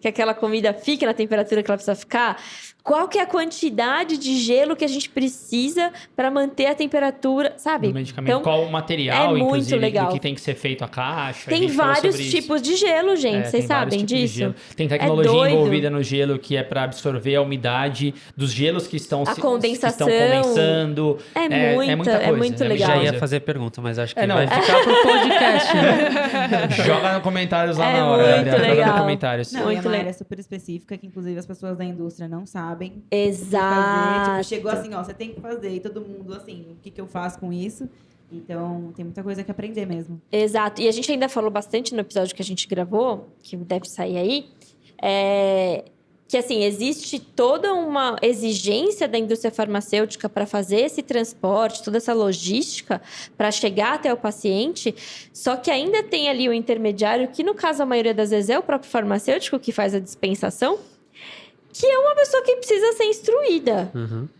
aquela comida fique na temperatura que ela precisa ficar? Qual que é a quantidade de gelo que a gente precisa para manter a temperatura, sabe? Do medicamento, Então, qual o material, muito inclusive, legal. do que tem que ser feito a caixa. Tem a gente falou vários sobre isso. tipos de gelo, gente. Vocês Tem vários sabem tipos de disso? gelo. Tem tecnologia doido. envolvida no gelo que é para absorver a umidade dos gelos que estão, A que condensação. estão condensando. É muita muito coisa, muito é legal. Já muita ia fazer pergunta, mas acho que não. vai ficar pro podcast, né? Joga nos comentários lá É na hora. muito Gabriel. Joga legal. nos comentários. Não, Muito e é uma legal. área super específica que, inclusive, as pessoas da indústria não sabem Exato. fazer. Tipo, chegou assim, ó, você tem que fazer. E todo mundo, assim, o que eu faço com isso? Então, tem muita coisa que aprender mesmo. Exato. E a gente ainda falou bastante no episódio que a gente gravou, que deve sair aí, que, assim, existe toda uma exigência da indústria farmacêutica para fazer esse transporte, toda essa logística para chegar até o paciente, só que ainda tem ali o intermediário, que no caso, a maioria das vezes, é o próprio farmacêutico que faz a dispensação, que é uma pessoa que precisa ser instruída,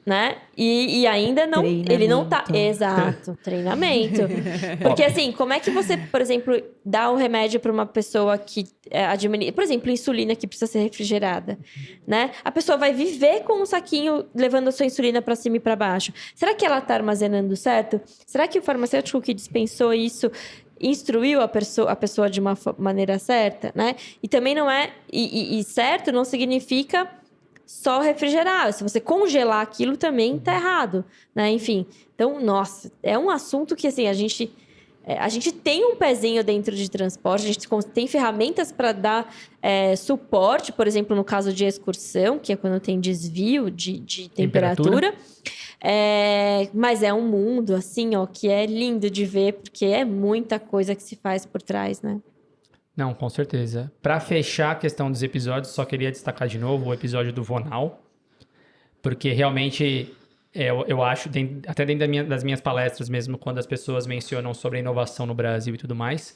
né? E ainda não... Ele não tá... Exato, treinamento. Porque, assim, como é que você, por exemplo, dá o remédio para uma pessoa que administra... Por exemplo, insulina que precisa ser refrigerada, né? A pessoa vai viver com um saquinho levando a sua insulina para cima e para baixo. Será que ela tá armazenando certo? Será que o farmacêutico que dispensou isso instruiu a pessoa de uma maneira certa, né? E também não é... E certo não significa só refrigerar. Se você congelar aquilo também tá errado, né? Enfim. Então, nossa, é um assunto que, assim, a gente A gente tem um pezinho dentro de transporte, a gente tem ferramentas para dar suporte, por exemplo, no caso de excursão, que é quando tem desvio de temperatura. Mas é um mundo, assim, ó, que é lindo de ver, porque é muita coisa que se faz por trás, né? Não, com certeza. Para fechar a questão dos episódios, só queria destacar de novo o episódio do Vonal, porque realmente eu acho, até dentro das minhas palestras mesmo, quando as pessoas mencionam sobre a inovação no Brasil e tudo mais,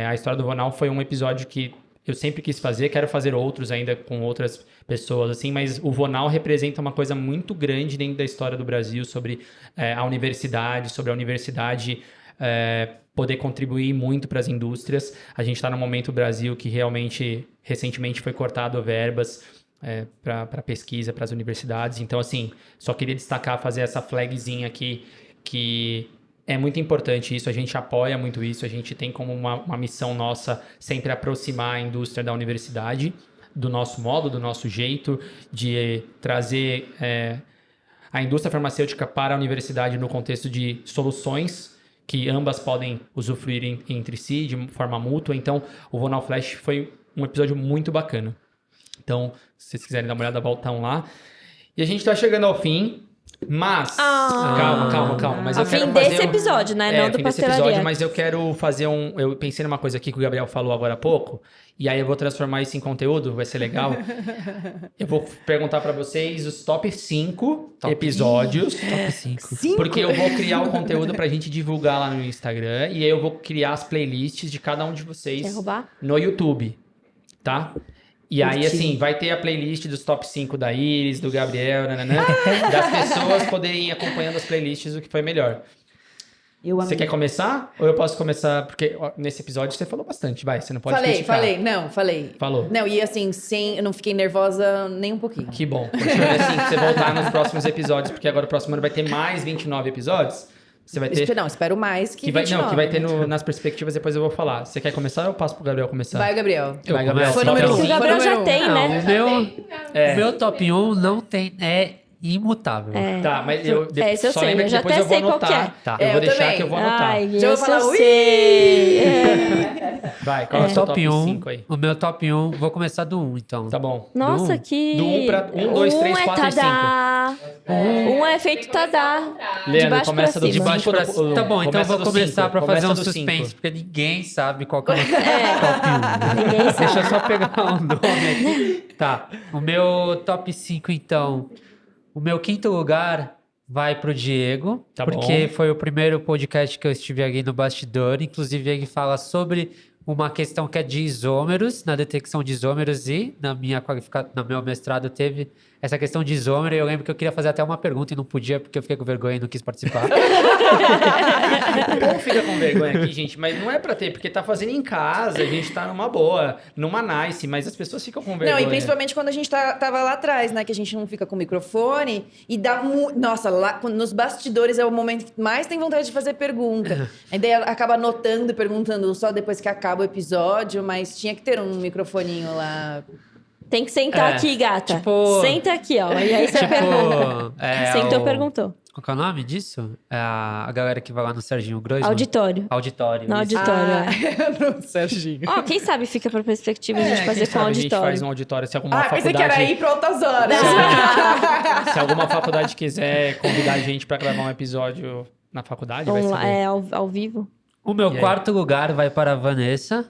a história do Vonal foi um episódio que eu sempre quis fazer, quero fazer outros ainda com outras pessoas, assim, mas o Vonal representa uma coisa muito grande dentro da história do Brasil sobre a universidade, sobre a universidade poder contribuir muito para as indústrias. A gente está num momento no Brasil que realmente, recentemente, foi cortado verbas para pesquisa, para as universidades. Então, assim, só queria destacar, fazer essa flagzinha aqui, que é muito importante isso, a gente apoia muito isso, a gente tem como uma missão nossa sempre aproximar a indústria da universidade, do nosso modo, do nosso jeito, de trazer a indústria farmacêutica para a universidade no contexto de soluções que ambas podem usufruir entre si de forma mútua. Então, o Vonal Flash foi um episódio muito bacana. Então, se vocês quiserem dar uma olhada, voltam lá. E a gente tá chegando ao fim, mas... Calma. Mas eu quero fim fazer desse episódio, né? Não do Pastelaria. Mas eu quero fazer eu pensei numa coisa aqui que o Gabriel falou agora há pouco, e aí eu vou transformar isso em conteúdo, vai ser legal. Eu vou perguntar pra vocês os top 5 episódios. Top 5. Porque eu vou criar o conteúdo pra gente divulgar lá no Instagram, e aí eu vou criar as playlists de cada um de vocês Quer roubar? no YouTube, tá? E aí, assim, vai ter a playlist dos top 5 da Iris, do Gabriel, das pessoas poderem ir acompanhando as playlists, o que foi melhor. Você quer começar? Ou eu posso começar? Porque nesse episódio você falou bastante, vai, você não pode criticar. Falei. Falou. Não, e assim, eu não fiquei nervosa nem um pouquinho. Que bom. Continua assim, pra você voltar nos próximos episódios, porque agora o próximo ano vai ter mais 29 episódios. Você vai ter... Não, espero mais que vai, 29. Não, que vai ter nas perspectivas, depois eu vou falar. Você quer começar ou eu passo pro Gabriel começar? Vai, Gabriel. Vai, Gabriel. Foi número O 1. Gabriel já tem, né? O meu top 1 não tem... É imutável. Tá, mas Esse eu só sei, lembra eu que já depois até eu vou sei qual anotar. que é. Tá, É, eu vou eu deixar também. que eu vou anotar. Ai, Já vou esse falar, eu ui! sei. Vai, qual é o seu top 1, 5 aí? o meu top 1, vou começar do 1, então. Tá bom. Nossa, Do que... Do 1 pra 1, 2, 3, 4 e 5. Tadá. Um é feito tadá. De Leandro, baixo começa pra do cima. de baixo pra cima. Tá bom, então eu vou do começar cinco. pra fazer um Começa do suspense, cinco. porque ninguém sabe qual que é o meu top 1. Ninguém sabe. Deixa eu só pegar o nome aqui. Tá, o meu top 5, então. O meu quinto lugar vai pro Diego, Tá porque bom. foi o primeiro podcast que eu estive aqui no bastidor. Inclusive, ele fala sobre uma questão que é de isômeros, na detecção de isômeros, e no meu mestrado teve essa questão de isômero. Eu lembro que eu queria fazer até uma pergunta e não podia, porque eu fiquei com vergonha e não quis participar. O povo fica com vergonha aqui, gente, mas não é pra ter, porque tá fazendo em casa, a gente tá numa boa, numa nice, mas as pessoas ficam com vergonha. Não, e principalmente quando a gente tava lá atrás, né? Que a gente não fica com o microfone e dá... Nossa, lá nos bastidores é o momento que mais tem vontade de fazer pergunta. A ideia acaba anotando e perguntando só depois que acaba o episódio, mas tinha que ter um microfoninho lá. Tem que sentar É, aqui, gata. tipo- Senta aqui, ó. E aí você pergunta. Sentou, perguntou. Qual que é o nome disso? É a galera que vai lá no Serginho Groisman? Auditório. Auditório. No isso. auditório, no Serginho. Ó, quem sabe fica pra perspectiva a gente quem fazer com sabe a gente auditório. faz um auditório, se alguma pensei faculdade... que era ir pra outras horas. Se alguma faculdade quiser convidar a gente pra gravar um episódio na faculdade, vai Vamos lá, saber. ao vivo. O meu E aí? quarto lugar vai para a Vanessa,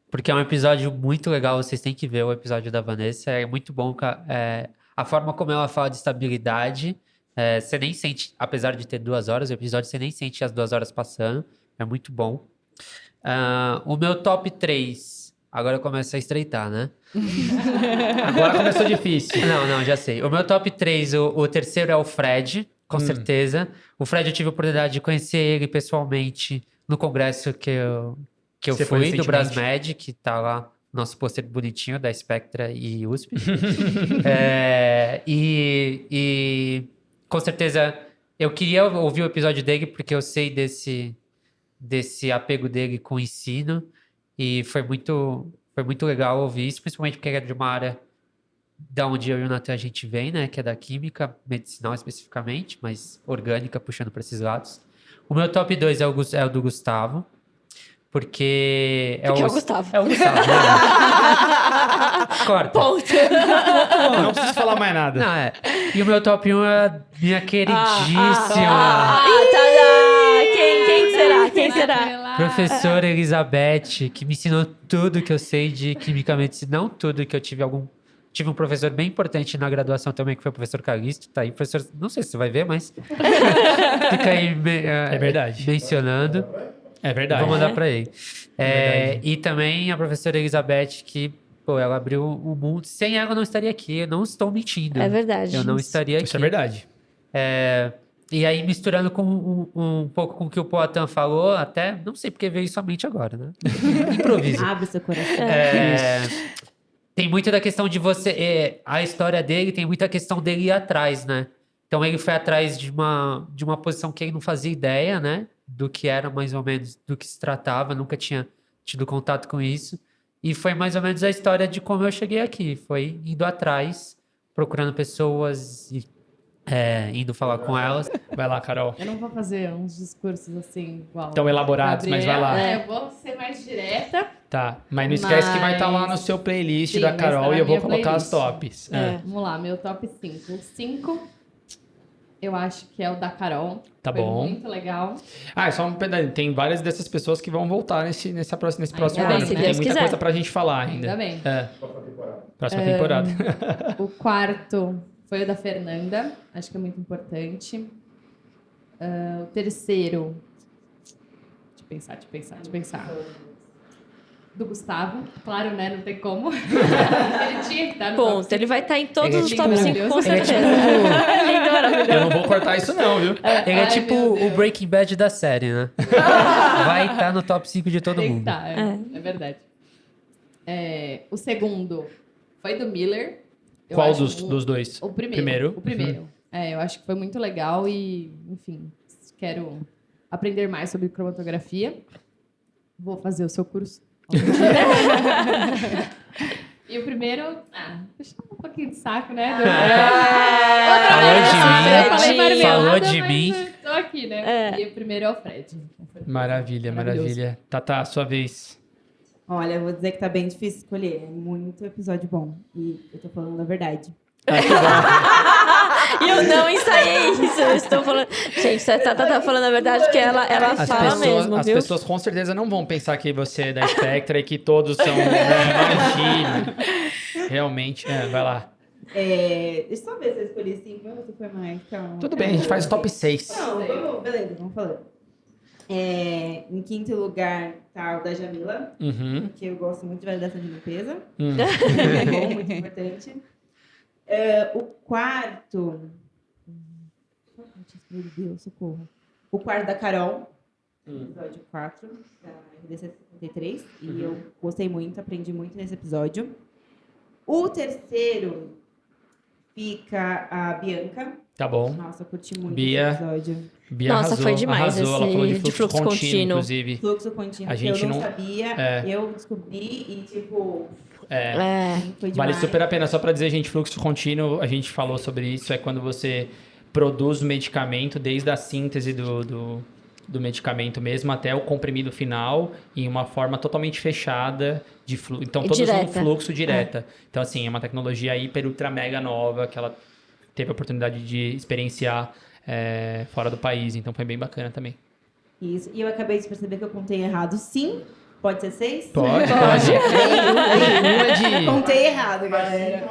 porque é um episódio muito legal, vocês têm que ver o episódio da Vanessa, é muito bom, a forma como ela fala de estabilidade, você nem sente, apesar de ter 2 horas, o episódio você nem sente as 2 horas passando, é muito bom. O meu top 3, agora começa a estreitar, né? Agora começou difícil. Não, já sei. O meu top 3, o terceiro é o Fred, com certeza. O Fred, eu tive a oportunidade de conhecer ele pessoalmente no congresso que eu Você foi fui, do recentemente. Brasmed, que tá lá, nosso pôster bonitinho da Spectra e USP. E com certeza eu queria ouvir o episódio dele, porque eu sei desse apego dele com o ensino, e foi muito legal ouvir isso, principalmente porque ele é de uma área da onde eu e o Natan a gente vem, né? Que é da química, medicinal especificamente, mas orgânica, puxando para esses lados. O meu top 2 é o do Gustavo. Porque Porque é o Gustavo. É o Gustavo. Né? Corta. Ponto. Não preciso falar mais nada. Não, é. E o meu top 1 é a minha queridíssima Quem será? Quem será? professora Elizabeth, que me ensinou tudo que eu sei de química medicina. Não tudo, que eu tive um professor bem importante na graduação também, que foi o professor Calixto. Tá aí, professor. Não sei se você vai ver, mas. Fica aí É verdade. mencionando. É verdade. Vou mandar pra ele. verdade. E também a professora Elizabeth, que, pô, ela abriu o mundo. Sem ela, eu não estaria aqui. Eu não estou mentindo. É verdade. Eu não estaria aqui. Isso é verdade. E aí, misturando com um pouco com o que o Poatan falou, até, não sei porque veio isso à mente agora, né? Improviso. Abre seu coração. Tem muito da questão de você... a história dele tem muita questão dele ir atrás, né? Então, ele foi atrás de uma posição que ele não fazia ideia, né? Do que era mais ou menos, do que se tratava. Nunca tinha tido contato com isso. E foi mais ou menos a história de como eu cheguei aqui. Foi indo atrás, procurando pessoas e indo falar com elas. Vai lá, Carol. Eu não vou fazer uns discursos assim igual. Tão elaborados, mas vai lá. Eu vou ser mais direta. Tá, mas não esquece que vai estar lá no seu playlist Sim, da vai Carol estar e na eu vou minha colocar as playlist. tops. Vamos lá, meu top 5. O 5, eu acho que é o da Carol. Tá Foi bom. muito legal. É só um pedaço. Tem várias dessas pessoas que vão voltar nesse próximo bem, ano. se Porque tem Deus muita quiser. coisa pra gente falar ainda. Ainda bem. Próxima temporada. O 4 foi o da Fernanda. Acho que é muito importante. O 3º... Deixa eu pensar. Do Gustavo. Claro, né? Não tem como. Ele tinha que estar no top Ponto. Ele vai estar em todos Ele é os tipo- top 5, com ele é certeza. Lindo, maravilhoso. Eu não vou cortar isso não, viu? Ele é Ai, tipo meu o Deus. Breaking Bad da série, né? Vai estar no top 5 de todo Tem que mundo. tá, é verdade. O 2º foi do Miller. Eu Qual acho dos dois? O primeiro. O primeiro. Uhum. Eu acho que foi muito legal e, enfim, quero aprender mais sobre cromatografia. Vou fazer o seu curso. E o primeiro, puxa um pouquinho de saco, né? Falou de mim. Tô aqui, né? E o primeiro é o Fred. Maravilha, Maravilhoso. maravilha. Tá, sua vez. Olha, eu vou dizer que tá bem difícil escolher. É muito episódio bom. E eu tô falando a verdade. E eu não ensaiei isso. Eu estou falando. Gente, a Tata tá falando a verdade que ela fala mesmo, As viu? pessoas com certeza não vão pensar que você é da Spectra e que todos são... Imagina. Realmente. Vai lá. Deixa eu só ver se eu escolhi 5 ou se foi mais. Calma. Tudo bem, a gente faz o top 6. Não, beleza, vamos falando. Em 5º lugar tá o da Jamila, Uhum. que eu gosto muito de validação de limpeza. Hum. Muito bom, muito importante. O 4º... Meu Deus, socorro. O 4º da Carol, episódio 4, da RD 73. E eu gostei muito, aprendi muito nesse episódio. O 3º fica a Bianca. Tá bom. Nossa, eu curti muito Bia. esse episódio. Bia Nossa, arrasou, foi demais arrasou. Ela esse falou de fluxo contínuo. inclusive. Fluxo contínuo, A que gente eu não não- sabia, eu descobri e, tipo, foi Vale demais. super a pena. Só pra dizer, gente, fluxo contínuo, a gente falou sobre isso, é quando você produz o medicamento desde a síntese do medicamento mesmo até o comprimido final em uma forma totalmente fechada de fluxo. Então, todos Direta. no fluxo direta. Então, assim, é uma tecnologia hiper, ultra, mega nova que ela teve a oportunidade de experienciar fora do país. Então, foi bem bacana também. Isso. E eu acabei de perceber que eu contei errado. Sim, pode ser 6? Pode. Uma de... Contei errado, galera.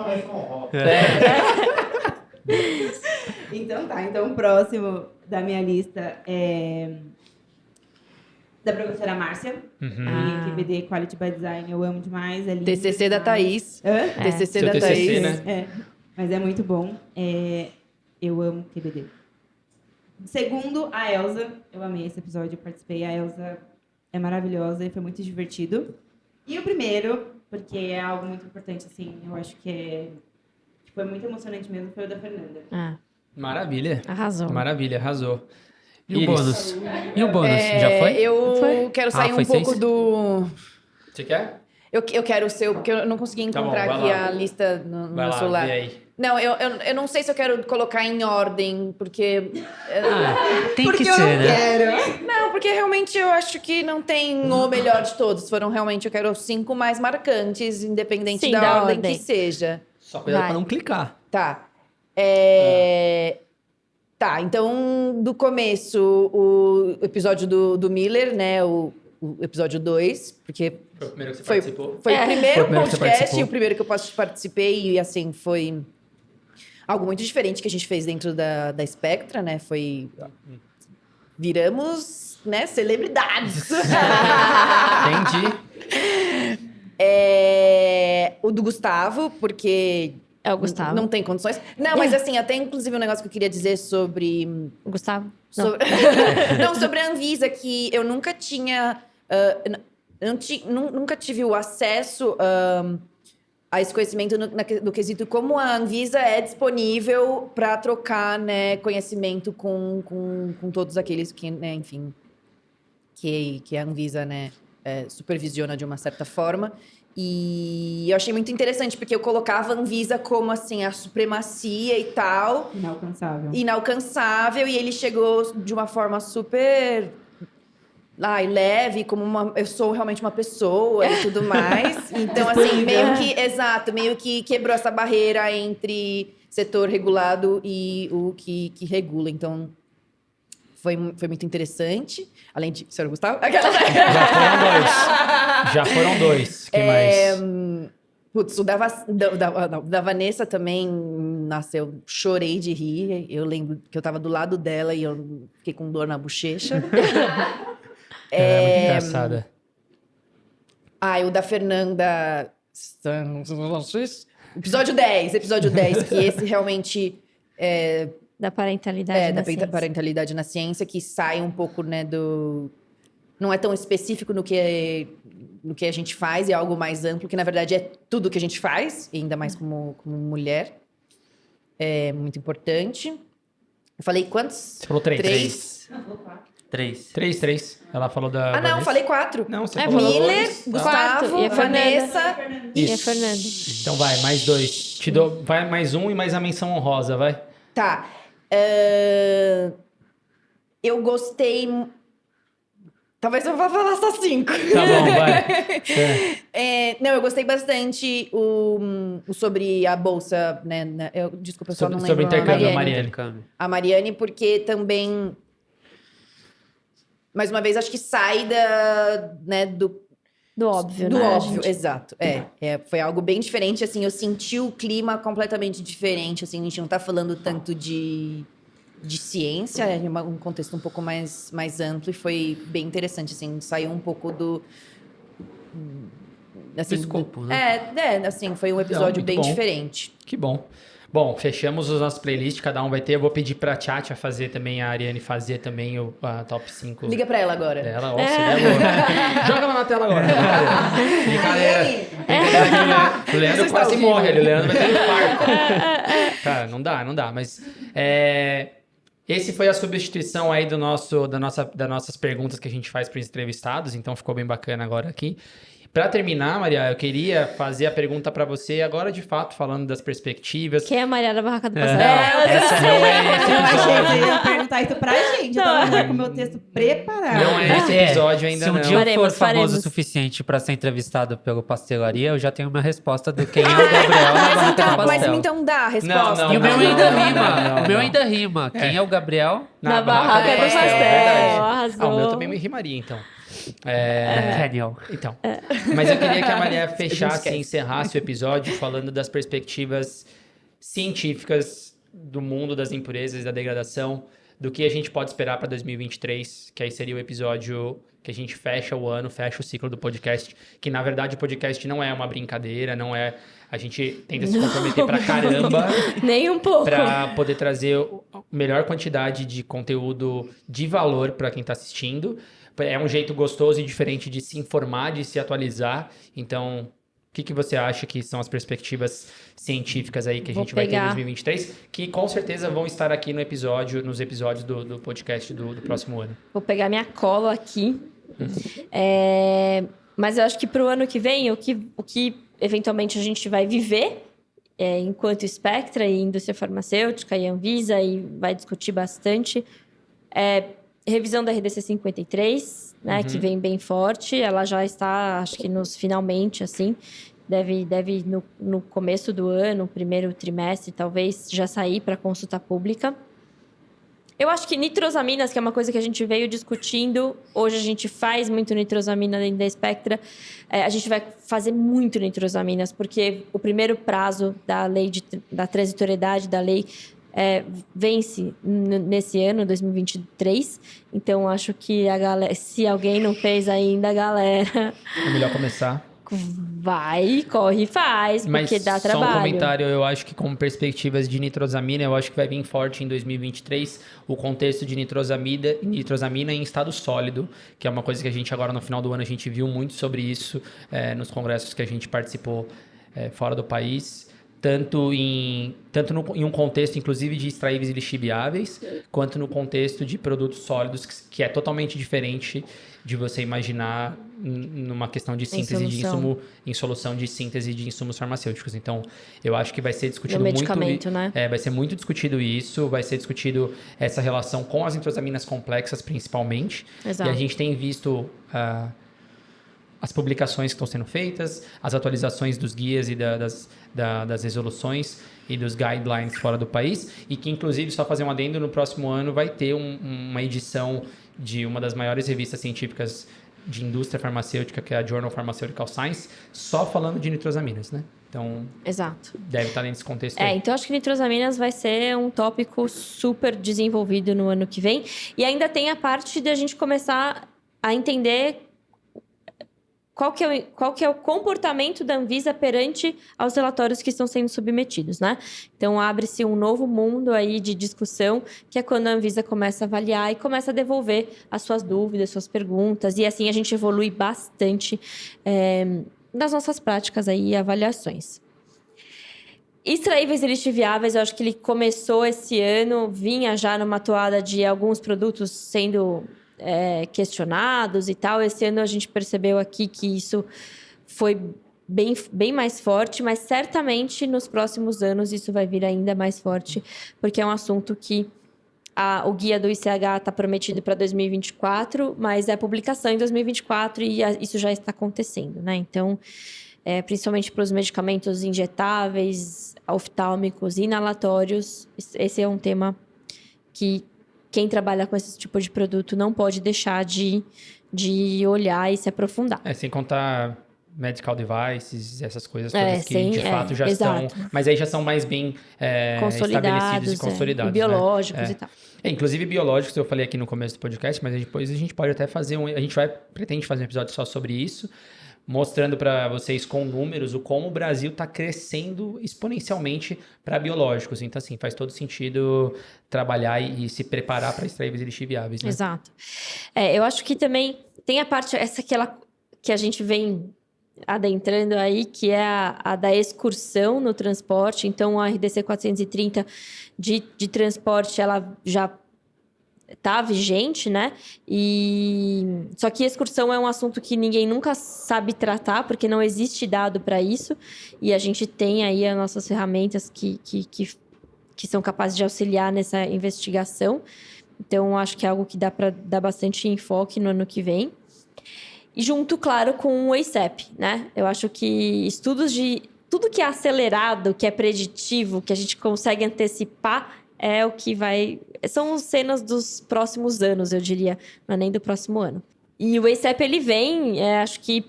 Então tá, então o próximo da minha lista é da professora Márcia. Uhum. E QBD Quality by Design, eu amo demais. É lindo TCC da demais. Thaís. Hã? TCC Seu da TCC, Thaís. né? Mas é muito bom. Eu amo QBD. Segundo, a Elsa. Eu amei esse episódio, eu participei. A Elsa é maravilhosa e foi muito divertido. E o primeiro, porque é algo muito importante, assim, eu acho que foi muito emocionante mesmo, foi o da Fernanda. Maravilha. Arrasou. Maravilha, arrasou. E o Iris, bônus? E o bônus? Já foi? Eu Foi? quero sair foi um pouco 6? do... Você quer? Eu quero o seu, porque eu não consegui Tá bom, encontrar vai aqui lá. a lista no Vai meu lá, celular. vê aí. Não, eu não sei se eu quero colocar em ordem, porque... Tem porque que eu ser, não né? quero. Não, porque realmente eu acho que não tem o melhor de todos. Foram realmente, eu quero os 5 mais marcantes, independente Sim, da da ordem ordem. que seja. Só cuidado Vai. pra não clicar. Tá. Tá, então, do começo, o episódio do Miller, né? O episódio 2, porque Foi o primeiro que você foi, participou? foi o Foi primeiro o primeiro que você podcast participou. e o primeiro que eu participei. E, assim, foi algo muito diferente que a gente fez dentro da Spectra, né? Foi... Viramos, né? Celebridades. Entendi. O do Gustavo, porque... É o Gustavo. Não tem condições. Não, mas assim, até inclusive um negócio que eu queria dizer sobre... O Gustavo? Não. Sobre... Não, sobre a Anvisa, que eu nunca tinha... nunca tive o acesso a esse conhecimento no quesito como a Anvisa é disponível para trocar, né, conhecimento com todos aqueles que, né, enfim, que a Anvisa, né, supervisiona de uma certa forma. E eu achei muito interessante, porque eu colocava a Anvisa como, assim, a supremacia e tal. Inalcançável. E ele chegou de uma forma super... leve, como eu sou realmente uma pessoa e tudo mais. Então, assim, meio que quebrou essa barreira entre setor regulado e o que regula. Então, foi muito interessante. Além de... Senhor Gustavo? Já foram dois. Que mais? Putz, o da Vanessa também, nossa, eu chorei de rir. Eu lembro que eu tava do lado dela e eu fiquei com dor na bochecha. É muito engraçada. E o da Fernanda... Episódio 10, que esse realmente... Da parentalidade na ciência. Parentalidade na ciência, que sai um pouco, né, do... Não é tão específico no que a gente faz, é algo mais amplo, que na verdade é tudo que a gente faz, e ainda mais como mulher. É muito importante. Eu falei quantos? Você falou 3. 3. Ela falou da Não, Vanessa. falei 4. Não, você falou Miller, 2. Tá. Gustavo, E a Vanessa... E a Fernanda. Então vai, mais 2. Te dou, vai mais 1 e mais a menção honrosa, vai. Tá. Eu gostei... Talvez eu vá falar só 5. Tá bom, vai. Não, eu gostei bastante o sobre a bolsa, né? Desculpa, eu só não lembro. Sobre intercâmbio, a Mariane. A Mariane, porque também... Mais uma vez, acho que sai Do óbvio, do né? óbvio, exato. Foi algo bem diferente, assim, eu senti o clima completamente diferente, assim, a gente não tá falando tanto de ciência, é um contexto um pouco mais amplo e foi bem interessante, assim, saiu um pouco do... Assim, Do escopo, né? assim, foi um episódio muito bem bom. diferente. Que bom. Bom, fechamos os nossos playlists, cada um vai ter. Eu vou pedir pra Tchatcha fazer também, a Ariane fazer também a top 5. Liga pra ela agora. Ela, ó, você é louca. Joga ela na tela agora. Brincadeira. O Leandro quase morre ali. O Leandro vai ter infarto. Cara, não dá. Mas esse foi a substituição aí das nossas perguntas que a gente faz para os entrevistados. Então ficou bem bacana agora aqui. Para terminar, Maria, eu queria fazer a pergunta para você agora, de fato, falando das perspectivas. Quem é a Maria da Barraca do Pastel? Essa não é esse Eu achei que você episódio. ia perguntar isso pra gente. Eu tava já com o meu texto preparado. Não é esse episódio ainda Se um não. dia eu for Faremos. famoso o suficiente pra ser entrevistado pelo Pastelaria, eu já tenho minha resposta do quem é o Gabriel na Barraca do Mas Pastel. então dá a resposta. Não, E o meu não, ainda não, rima. não, O meu não. ainda rima. Quem é o Gabriel? Na Barraca do Pastel. verdade. Arrasou. O meu também me rimaria, então. Daniel. Então, mas eu queria que a Maria fechasse e encerrasse o episódio falando das perspectivas científicas do mundo das impurezas e da degradação, do que a gente pode esperar para 2023, que aí seria o episódio que a gente fecha o ano, fecha o ciclo do podcast, que na verdade o podcast não é uma brincadeira, não é... A gente tenta se comprometer pra caramba Nem um pouco. para poder trazer a melhor quantidade de conteúdo de valor para quem está assistindo. É um jeito gostoso e diferente de se informar, de se atualizar. Então, o que você acha que são as perspectivas científicas aí que a gente vai ter em 2023? Que com certeza vão estar aqui nos episódios do podcast do próximo ano. Vou pegar minha cola aqui. Mas eu acho que para o ano que vem, o que eventualmente a gente vai viver, enquanto Spectra e indústria farmacêutica e Anvisa, e vai discutir bastante, revisão da RDC 53, né, que vem bem forte. Ela já está, acho que nos finalmente, assim, deve no começo do ano, primeiro trimestre, talvez, já sair para consulta pública. Eu acho que nitrosaminas, que é uma coisa que a gente veio discutindo, hoje a gente faz muito nitrosamina dentro da Spectra, a gente vai fazer muito nitrosaminas, porque o primeiro prazo da lei da transitoriedade da lei vence nesse ano, 2023. Então, acho que a galera, se alguém não fez ainda, a galera... É melhor começar. Corre e faz, porque dá trabalho. Só um comentário, eu acho que como perspectivas de nitrosamina, eu acho que vai vir forte em 2023 o contexto de nitrosamina em estado sólido, que é uma coisa que a gente agora no final do ano a gente viu muito sobre isso nos congressos que a gente participou fora do país. Tanto em um contexto, inclusive, de extraíveis e lixiviáveis, quanto no contexto de produtos sólidos, que é totalmente diferente de você imaginar numa questão de síntese de insumo, em solução de síntese de insumos farmacêuticos. Então, eu acho que vai ser discutido muito... medicamento, né? Vai ser muito discutido isso, vai ser discutido essa relação com as nitrosaminas complexas, principalmente. Exato. E a gente tem visto... as publicações que estão sendo feitas, as atualizações dos guias e das resoluções e dos guidelines fora do país, e que, inclusive, só fazer um adendo, no próximo ano vai ter uma edição de uma das maiores revistas científicas de indústria farmacêutica, que é a Journal Pharmaceutical Science, só falando de nitrosaminas, né? Então, exato. Deve estar nesse contexto aí. Então acho que nitrosaminas vai ser um tópico super desenvolvido no ano que vem. E ainda tem a parte de a gente começar a entender qual que é o comportamento da Anvisa perante aos relatórios que estão sendo submetidos, né? Então, abre-se um novo mundo aí de discussão, que é quando a Anvisa começa a avaliar e começa a devolver as suas dúvidas, suas perguntas. E assim, a gente evolui bastante nas nossas práticas aí e avaliações. Extraíveis e lixiviáveis, eu acho que ele começou esse ano, vinha já numa toada de alguns produtos sendo... questionados e tal. Esse ano a gente percebeu aqui que isso foi bem mais forte, mas certamente nos próximos anos isso vai vir ainda mais forte, porque é um assunto que o guia do ICH está prometido para 2024, mas é publicação em 2024 e isso já está acontecendo, né? Então, principalmente para os medicamentos injetáveis, oftálmicos, inalatórios, esse é um tema que quem trabalha com esse tipo de produto não pode deixar de olhar e se aprofundar. Sem contar medical devices, essas coisas todas que de fato já exato. estão... Mas aí já são mais bem estabelecidos e consolidados. E biológicos e tal. Inclusive biológicos, eu falei aqui no começo do podcast, mas depois a gente pode até fazer pretende fazer um episódio só sobre isso, mostrando para vocês com números como o Brasil está crescendo exponencialmente para biológicos. Então, assim, faz todo sentido trabalhar e se preparar para extraíveis e lixiviáveis, né? Exato. Eu acho que também tem a parte, aquela que a gente vem adentrando aí, que é a da excursão no transporte. Então, a RDC 430 de transporte, ela já tá vigente, né? Só que excursão é um assunto que ninguém nunca sabe tratar, porque não existe dado para isso. E a gente tem aí as nossas ferramentas que são capazes de auxiliar nessa investigação. Então, acho que é algo que dá para dar bastante enfoque no ano que vem. E junto, claro, com o ACEP, né? Eu acho que estudos de tudo que é acelerado, que é preditivo, que a gente consegue antecipar, é o que vai... São cenas dos próximos anos, eu diria. Não é nem do próximo ano. E o ACEP, ele vem, acho que,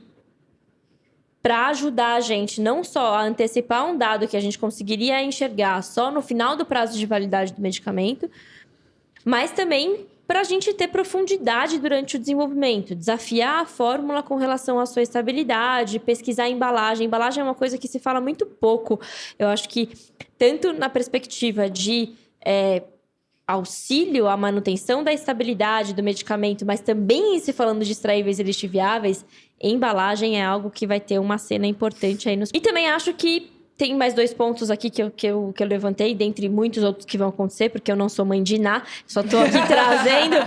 para ajudar a gente não só a antecipar um dado que a gente conseguiria enxergar só no final do prazo de validade do medicamento, mas também para a gente ter profundidade durante o desenvolvimento, desafiar a fórmula com relação à sua estabilidade, pesquisar a embalagem. A embalagem é uma coisa que se fala muito pouco. Eu acho que, tanto na perspectiva de auxílio à manutenção da estabilidade do medicamento, mas também se falando de extraíveis e lixiviáveis, embalagem é algo que vai ter uma cena importante aí nos... E também acho que tem mais 2 pontos aqui que eu levantei, dentre muitos outros que vão acontecer, porque eu não sou mãe de Iná, só tô aqui trazendo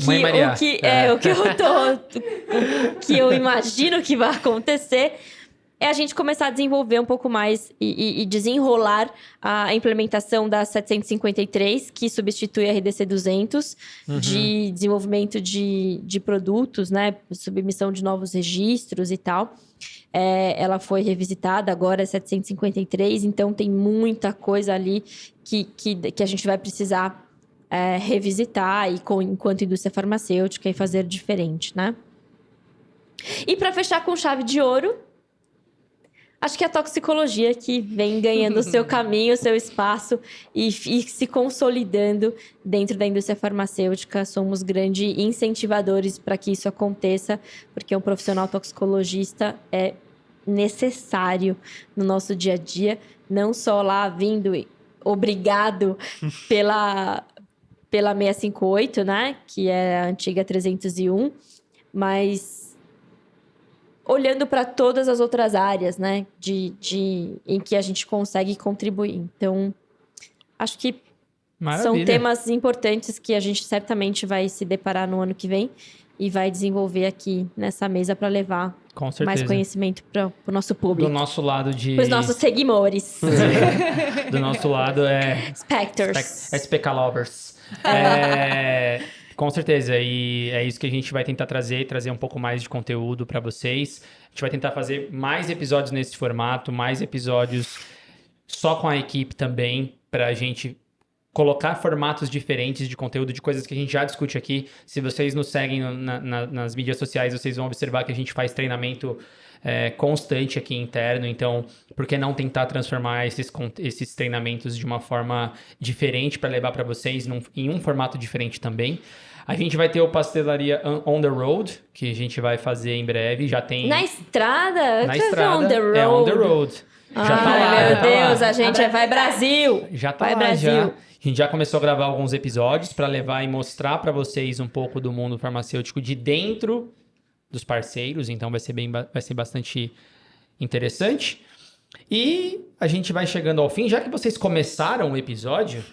Mãe Maria. o que eu imagino que vai acontecer. É a gente começar a desenvolver um pouco mais e desenrolar a implementação da 753, que substitui a RDC 200, de desenvolvimento de produtos, né? Submissão de novos registros e tal. Ela foi revisitada, agora é 753, então tem muita coisa ali que a gente vai precisar revisitar enquanto indústria farmacêutica e fazer diferente, né? E para fechar com chave de ouro, acho que a toxicologia que vem ganhando o seu caminho, o seu espaço e se consolidando dentro da indústria farmacêutica. Somos grandes incentivadores para que isso aconteça, porque um profissional toxicologista é necessário no nosso dia a dia, não só lá vindo obrigado pela 658, né, que é a antiga 301, mas olhando para todas as outras áreas, né, em que a gente consegue contribuir. Então, acho que são temas importantes que a gente certamente vai se deparar no ano que vem e vai desenvolver aqui nessa mesa para levar mais conhecimento para o nosso público. Do nosso lado de... Para os nossos seguidores. Do nosso lado é... Specters. SPK Lovers. Com certeza, e é isso que a gente vai tentar trazer um pouco mais de conteúdo para vocês. A gente vai tentar fazer mais episódios nesse formato, mais episódios só com a equipe também, para a gente colocar formatos diferentes de conteúdo, de coisas que a gente já discute aqui. Se vocês nos seguem nas mídias sociais, vocês vão observar que a gente faz treinamento constante aqui interno, então por que não tentar transformar esses treinamentos de uma forma diferente para levar para vocês em um formato diferente também. A gente vai ter o Pastelaria On The Road, que a gente vai fazer em breve, já tem... Na estrada? Na estrada, On The Road. é On The Road. Já tá lá, meu Deus, a gente vai Brasil. Já tá vai lá, Brasil. já. A gente já começou a gravar alguns episódios para levar e mostrar para vocês um pouco do mundo farmacêutico de dentro dos parceiros, então vai ser bastante interessante. E a gente vai chegando ao fim. Já que vocês começaram o episódio,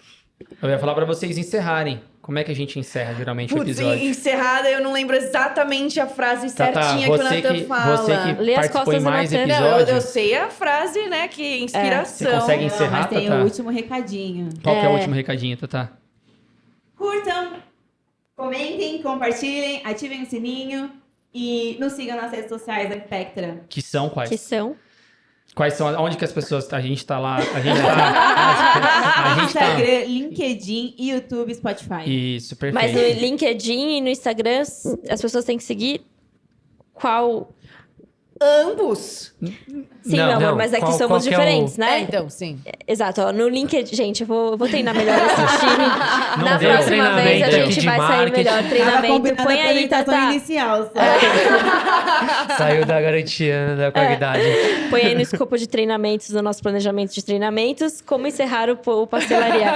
eu ia falar para vocês encerrarem. Como é que a gente encerra geralmente o episódio? Encerrada, eu não lembro exatamente a frase certinha que o Nathan fala. Você que Lê as participou em costas do mais Nathan. episódios. Não, eu sei a frase, né? Que inspiração. Você consegue encerrar, Mas tem Tatá? o último recadinho. Qual que é o último recadinho, Tatá? Curtam, comentem, compartilhem, ativem o sininho e nos sigam nas redes sociais da Spectra. Que são quais? Que são? Quais são? Onde que as pessoas... A gente tá lá... A gente tá... Instagram, LinkedIn, YouTube, Spotify. Isso, perfeito. Mas no LinkedIn e no Instagram, as pessoas têm que seguir qual... Ambos. Sim, Não, meu amor, não. mas aqui Qual somos que é o- diferentes, né? Então, sim. Exato, ó, no LinkedIn... Gente, eu vou treinar melhor esse time. Não Na deu próxima treinamento vez a aqui gente de vai sair marketing. melhor. Tava Treinamento, combinando põe a aí, apresentação Tatá. inicial, só. Saiu da garantia da qualidade. Põe aí no escopo de treinamentos, do nosso planejamento de treinamentos, como encerrar o Pastelaria.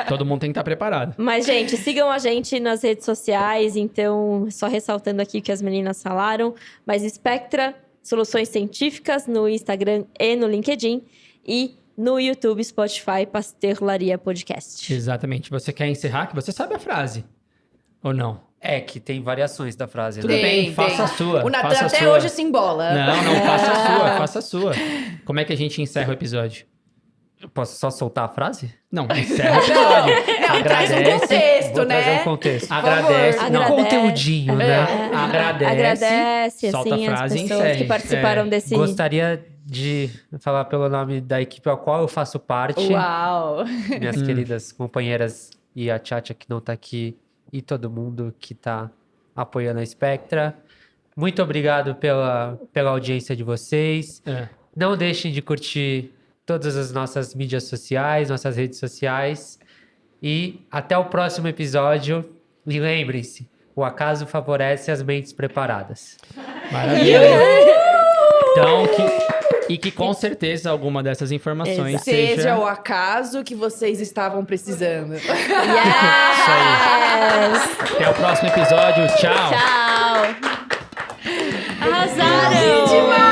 Todo mundo tem que estar preparado. Mas, gente, sigam a gente nas redes sociais. Então, só ressaltando aqui o que as meninas falaram. Mas Spectra, Soluções Científicas, no Instagram e no LinkedIn. E no YouTube, Spotify, Pastelaria Podcast. Exatamente. Você quer encerrar? Que você sabe a frase. Ou não? É que tem variações da frase, Tudo né? bem, faça a sua. O Nathan faça a até sua. hoje se embola. Não, faça a sua. Como é que a gente encerra o episódio? Eu posso só soltar a frase? Não, encerra o episódio. Não, traz um contexto, Vou né? trazer um contexto. Agradece. favor. Não, Agradece. Conteúdinho, né? Agradece, solta assim, a as frase e pessoas encerre. que participaram desse... Gostaria de falar pelo nome da equipe ao qual eu faço parte. Uau. Minhas queridas companheiras e a Tchatcha que não tá aqui e todo mundo que tá apoiando a Spectra. Muito obrigado pela audiência de vocês. É. Não deixem de curtir todas as nossas mídias sociais, nossas redes sociais. E até o próximo episódio. E lembrem-se, o acaso favorece as mentes preparadas. Maravilha. Então, que com certeza alguma dessas informações Seja o acaso que vocês estavam precisando. Yes! Até o próximo episódio. Tchau. Tchau! Arrasaram! Demais!